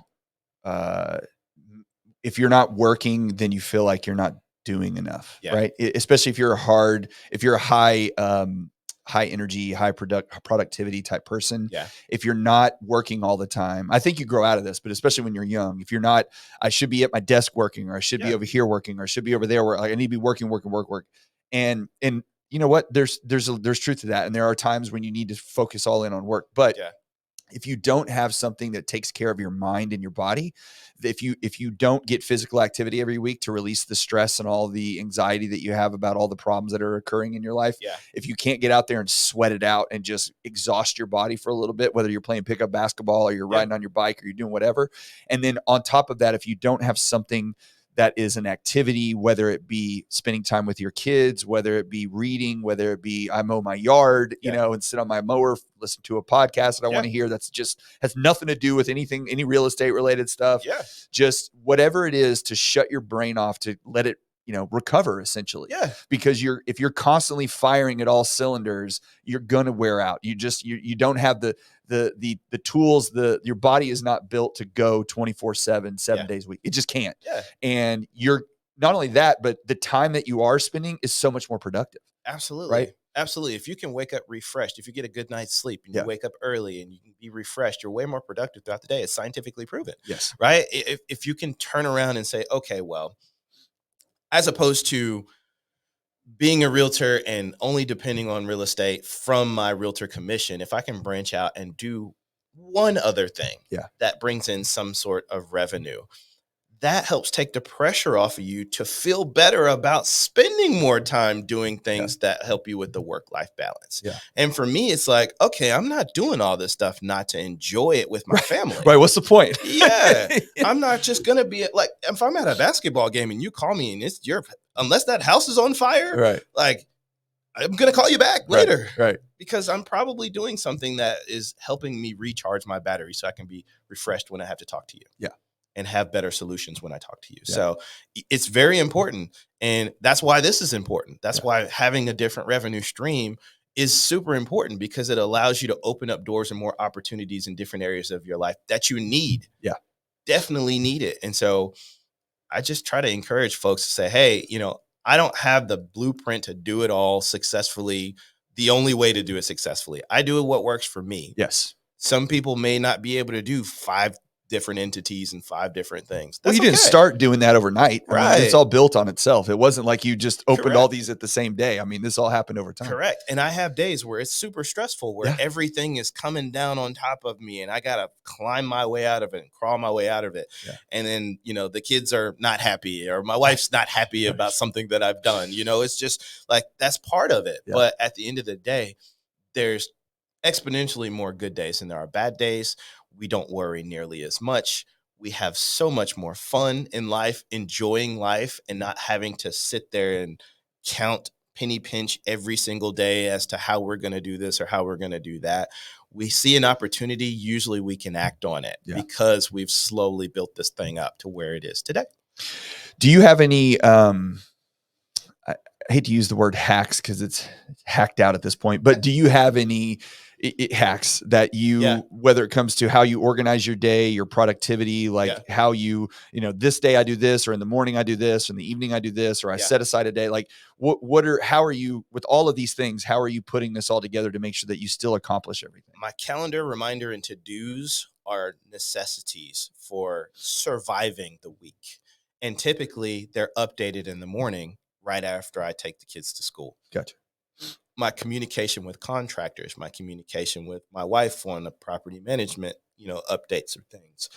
if you're not working, then you feel like you're not doing enough, right? Especially if you're a high energy, high productivity type person. Yeah. If you're not working all the time, I think you grow out of this, but especially when you're young, if you're not, I should be at my desk working, or I should be over here working, or I should be over there where I need to be working. And you know what? There's truth to that. And there are times when you need to focus all in on work, but if you don't have something that takes care of your mind and your body, if you don't get physical activity every week to release the stress and all the anxiety that you have about all the problems that are occurring in your life, Yeah. if you can't get out there and sweat it out and just exhaust your body for a little bit, whether you're playing pickup basketball or you're riding on your bike or you're doing whatever, and then on top of that, if you don't have something that is an activity, whether it be spending time with your kids, whether it be reading, whether it be I mow my yard, and sit on my mower, listen to a podcast that I want to hear that's just has nothing to do with anything, any real estate related stuff. Yeah. Just whatever it is to shut your brain off, to let it, recover essentially. Yeah. Because if you're constantly firing at all cylinders, you're going to wear out. You don't have the tools, your body is not built to go 24/7, 7 days a week. It just can't. Yeah. And you're not only that, but the time that you are spending is so much more productive. Absolutely. Right? Absolutely. If you can wake up refreshed, if you get a good night's sleep and you wake up early and you can be refreshed, you're way more productive throughout the day. It's scientifically proven. Yes. Right? If you can turn around and say, okay, well, as opposed to being a realtor and only depending on real estate from my realtor commission, if I can branch out and do one other thing that brings in some sort of revenue, that helps take the pressure off of you to feel better about spending more time doing things that help you with the work-life balance. Yeah. And for me, it's like, okay, I'm not doing all this stuff not to enjoy it with my family. Right. What's the point? Yeah. I'm not just going to be like, if I'm at a basketball game and you call me and it's unless that house is on fire, right, like I'm going to call you back later. Right. Because I'm probably doing something that is helping me recharge my battery so I can be refreshed when I have to talk to you. Yeah. And have better solutions when I talk to you. Yeah. So it's very important. And that's why this is important. That's why having a different revenue stream is super important, because it allows you to open up doors and more opportunities in different areas of your life that you need. Yeah. Definitely need it. And so I just try to encourage folks to say, hey, I don't have the blueprint to do it all successfully. The only way to do it successfully. I do what works for me. Yes. Some people may not be able to do 5 different entities and 5 different things. Well, you didn't start doing that overnight. Right. I mean, it's all built on itself. It wasn't like you just opened Correct. all these at the same day. I mean, this all happened over time. Correct. And I have days where it's super stressful, where everything is coming down on top of me and I got to climb my way out of it and crawl my way out of it. Yeah. And then, the kids are not happy or my wife's not happy about something that I've done. It's just like, that's part of it. Yeah. But at the end of the day, there's exponentially more good days than there are bad days. We don't worry nearly as much. We have so much more fun in life, enjoying life, and not having to sit there and count, penny pinch every single day as to how we're going to do this or how we're going to do that. We see an opportunity. Usually we can act on it because we've slowly built this thing up to where it is today. Do you have any, I hate to use the word hacks because it's hacked out at this point, but do you have any hacks that you, whether it comes to how you organize your day, your productivity, like how you, this day I do this, or in the morning I do this, or in the evening I do this, or I set aside a day, like how are you with all of these things? How are you putting this all together to make sure that you still accomplish everything? My calendar, reminder, and to-dos are necessities for surviving the week. And typically they're updated in the morning right after I take the kids to school. Gotcha. My communication with contractors, my communication with my wife on the property management, updates or things,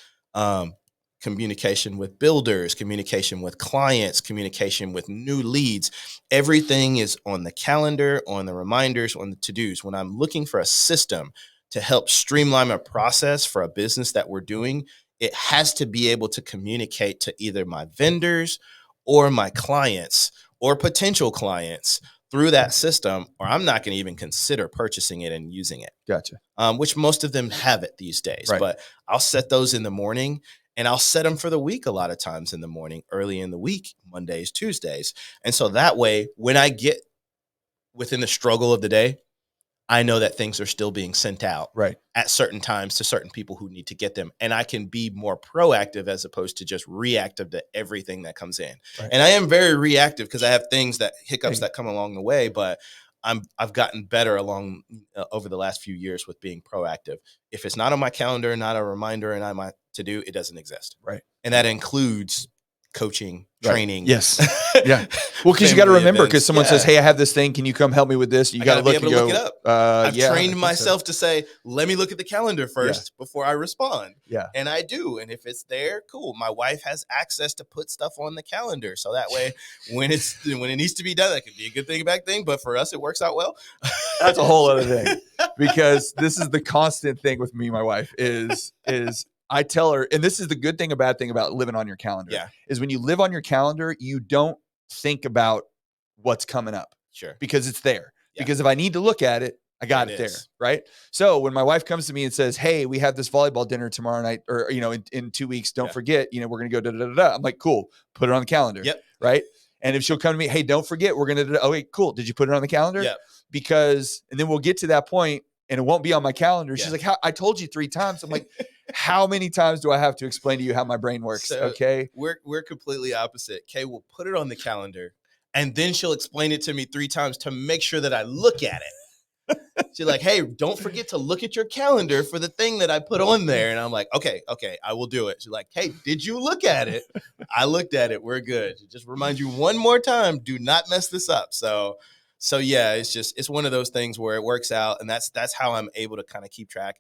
communication with builders, communication with clients, communication with new leads. Everything is on the calendar, on the reminders, on the to-dos. When I'm looking for a system to help streamline a process for a business that we're doing, it has to be able to communicate to either my vendors or my clients or potential clients through that system, or I'm not going to even consider purchasing it and using it. Gotcha. Which most of them have it these days, right. But I'll set those in the morning and I'll set them for the week a lot of times in the morning, early in the week, Mondays, Tuesdays. And so that way, when I get within the struggle of the day, I know that things are still being sent out at certain times to certain people who need to get them. And I can be more proactive as opposed to just reactive to everything that comes in. Right. And I am very reactive because I have hiccups that come along the way, but I've gotten better along over the last few years with being proactive. If it's not on my calendar, not a reminder, and I'm to do, it doesn't exist. Right. And that includes coaching, Right. training. Yes. Yeah. Well, because you got to family remember, events. because someone says, "Hey, I have this thing. Can you come help me with this?" You I got to gotta be look able and to go. look it up. I've Yeah, I trained think so. myself to say, let me look at the calendar first before I respond. Yeah. And I do. And if it's there, cool. My wife has access to put stuff on the calendar. So that way, when it needs to be done, that could be a good thing, a bad thing. But for us, it works out well. That's a whole other thing, because this is the constant thing with me and my wife is I tell her, and this is the good thing, a bad thing about living on your calendar. Yeah. Is when you live on your calendar, you don't think about what's coming up. Sure. Because it's there. Yeah. Because if I need to look at it, I got it there. Right. So when my wife comes to me and says, "Hey, we have this volleyball dinner tomorrow night, or, in 2 weeks, don't forget, we're going to go da. I'm like, cool, put it on the calendar. Yep. Right. And if she'll come to me, "Hey, don't forget, we're going to, oh, wait, cool. Did you put it on the calendar?" Yep. Because, and then we'll get to that point and it won't be on my calendar. She's like, I told you 3 times. I'm like, how many times do I have to explain to you how my brain works? So okay. We're completely opposite. Kay will put it on the calendar and then she'll explain it to me 3 times to make sure that I look at it. She's like, "Hey, don't forget to look at your calendar for the thing that I put on there." And I'm like, okay, I will do it. She's like, "Hey, did you look at it?" I looked at it. We're good. Just remind you one more time, do not mess this up. So yeah, it's one of those things where it works out. And that's how I'm able to kind of keep track.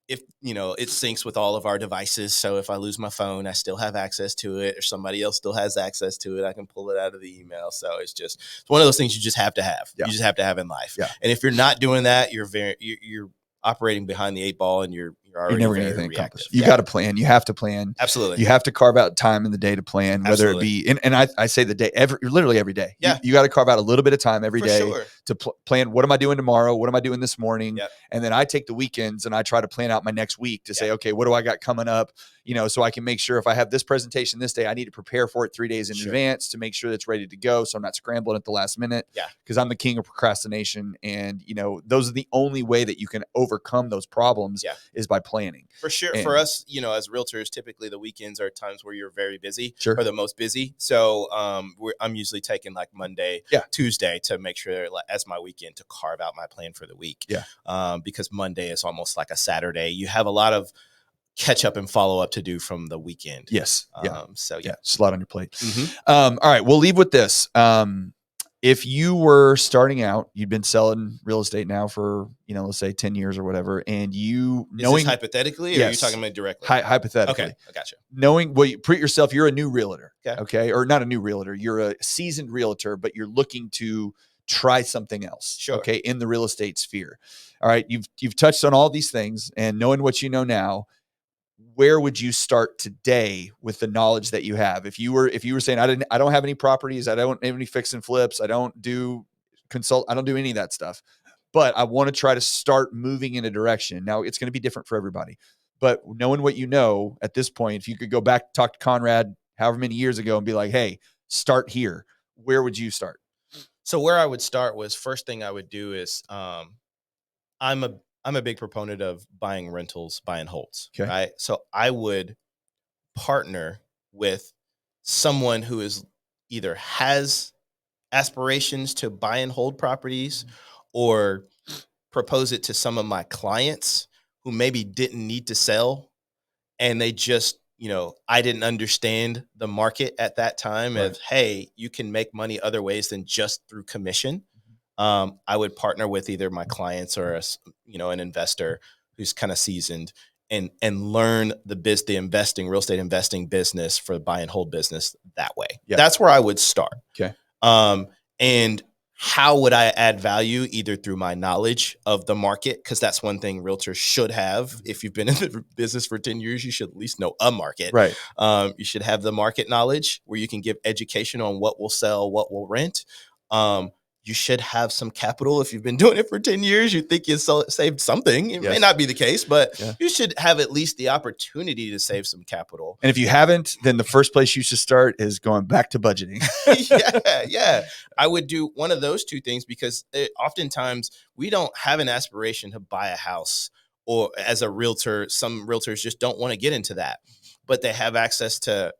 If, it syncs with all of our devices. So if I lose my phone, I still have access to it, or somebody else still has access to it. I can pull it out of the email. So it's one of those things you just have to have. Yeah. You just have to have in life. Yeah. And if you're not doing that, you're operating behind the 8 ball, and you're already never very anything reactive. accomplished. You got to plan. You have to plan. Absolutely. You have to carve out time in the day to plan, whether it be, and I say the day, literally every day. Yeah. You got to carve out a little bit of time every day sure. to plan. What am I doing tomorrow? What am I doing this morning? Yep. And then I take the weekends and I try to plan out my next week to say, okay, what do I got coming up? So I can make sure if I have this presentation this day, I need to prepare for it 3 days in advance to make sure that's ready to go. So I'm not scrambling at the last minute. Yeah. Because I'm the king of procrastination. And, those are the only way that you can overcome those problems is by planning. For sure. And for us, as realtors, typically the weekends are times where you're very busy or the most busy. So I'm usually taking like Monday, Tuesday to make sure as my weekend to carve out my plan for the week. Yeah. Because Monday is almost like a Saturday. You have a lot of catch up and follow up to do from the weekend. Yes. So just a lot on your plate. Mm-hmm. All right. We'll leave with this. If you were starting out, you'd been selling real estate now for, let's say 10 years or whatever, and is this hypothetically, or are you talking about directly? Hypothetically. Okay, I gotcha. Knowing, you put yourself, you're a new realtor. Okay. Or not a new realtor. You're a seasoned realtor, but you're looking to try something else. Sure. Okay. In the real estate sphere. All right. You've touched on all these things, and knowing what you know now, where would you start today with the knowledge that you have? If you were saying, I don't have any properties, I don't have any fix and flips, I don't do I don't do any of that stuff, but I want to try to start moving in a direction. Now it's going to be different for everybody, but knowing what you know at this point, if you could go back, talk to Conrad however many years ago and be like, "Hey, start here," where would you start? So where I would start was, first thing I would do is, I'm a big proponent of buying rentals, buy and holds. Okay. Right. So I would partner with someone who either has aspirations to buy and hold properties, or propose it to some of my clients who maybe didn't need to sell, and they just, I didn't understand the market at that time of, hey, you can make money other ways than just through commission. I would partner with either my clients or an investor who's kind of seasoned, and learn the real estate investing business for buy and hold business that way. Yeah. That's where I would start. Okay. And how would I add value? Either through my knowledge of the market, because that's one thing realtors should have. If you've been in the business for 10 years, you should at least know a market. Right. You should have the market knowledge where you can give education on what will sell, what will rent. You should have some capital. If you've been doing it for 10 years, you think you saved something. It may not be the case, but you should have at least the opportunity to save some capital. And if you haven't, then the first place you should start is going back to budgeting. Yeah. I would do one of those 2 things, because oftentimes we don't have an aspiration to buy a house, or as a realtor, some realtors just don't want to get into that, but they have access to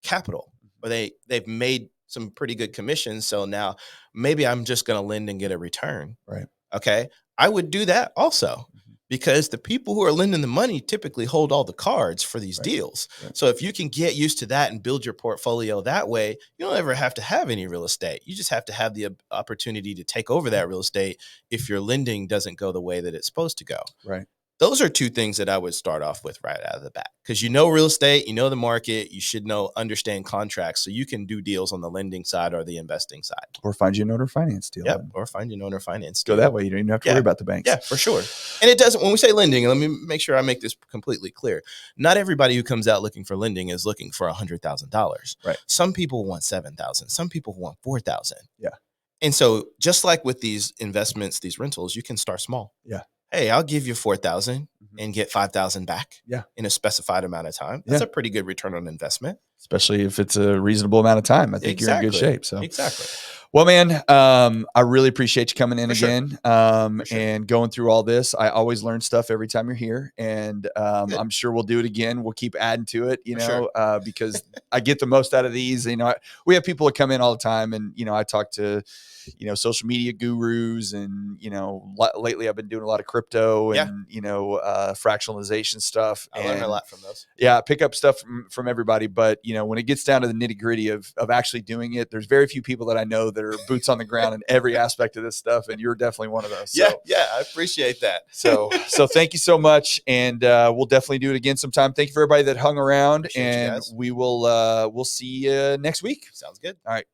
capital, or they've made some pretty good commissions. So now maybe I'm just going to lend and get a return. Right. Okay. I would do that also. because the people who are lending the money typically hold all the cards for these Right. deals. Right. So if you can get used to that and build your portfolio that way, you don't ever have to have any real estate. You just have to have the opportunity to take over that real estate if your lending doesn't go the way that it's supposed to go. Right. Those are two things that I would start off with right out of the bat, because you know real estate, you know the market, you should understand contracts, so you can do deals on the lending side or the investing side. Or find you an owner finance deal. Yep. Or find an owner finance Go deal. that way. You don't even have to worry about the banks. Yeah, for sure. And it doesn't, when we say lending, let me make sure I make this completely clear. Not everybody who comes out looking for lending is looking for $100,000. Right. Some people want $7,000. Some people want $4,000. Yeah. And so just like with these investments, these rentals, you can start small. Yeah. Hey, I'll give you $4,000 and get $5,000 back in a specified amount of time. That's a pretty good return on investment. Especially if it's a reasonable amount of time. I think you're in good shape. So exactly. Well, man, I really appreciate you coming in again sure. and going through all this. I always learn stuff every time you're here, and I'm sure we'll do it again. We'll keep adding to it, because I get the most out of these. We have people that come in all the time, and I talk to social media gurus, and lately I've been doing a lot of crypto and fractionalization stuff. I learned a lot from those. Yeah, I pick up stuff from everybody, but when it gets down to the nitty gritty of actually doing it, there's very few people that I know that are boots on the ground in every aspect of this stuff, and you're definitely one of those. So, yeah, I appreciate that. So thank you so much, and we'll definitely do it again sometime. Thank you for everybody that hung around, Appreciate you guys. we will we'll see you next week. Sounds good. All right.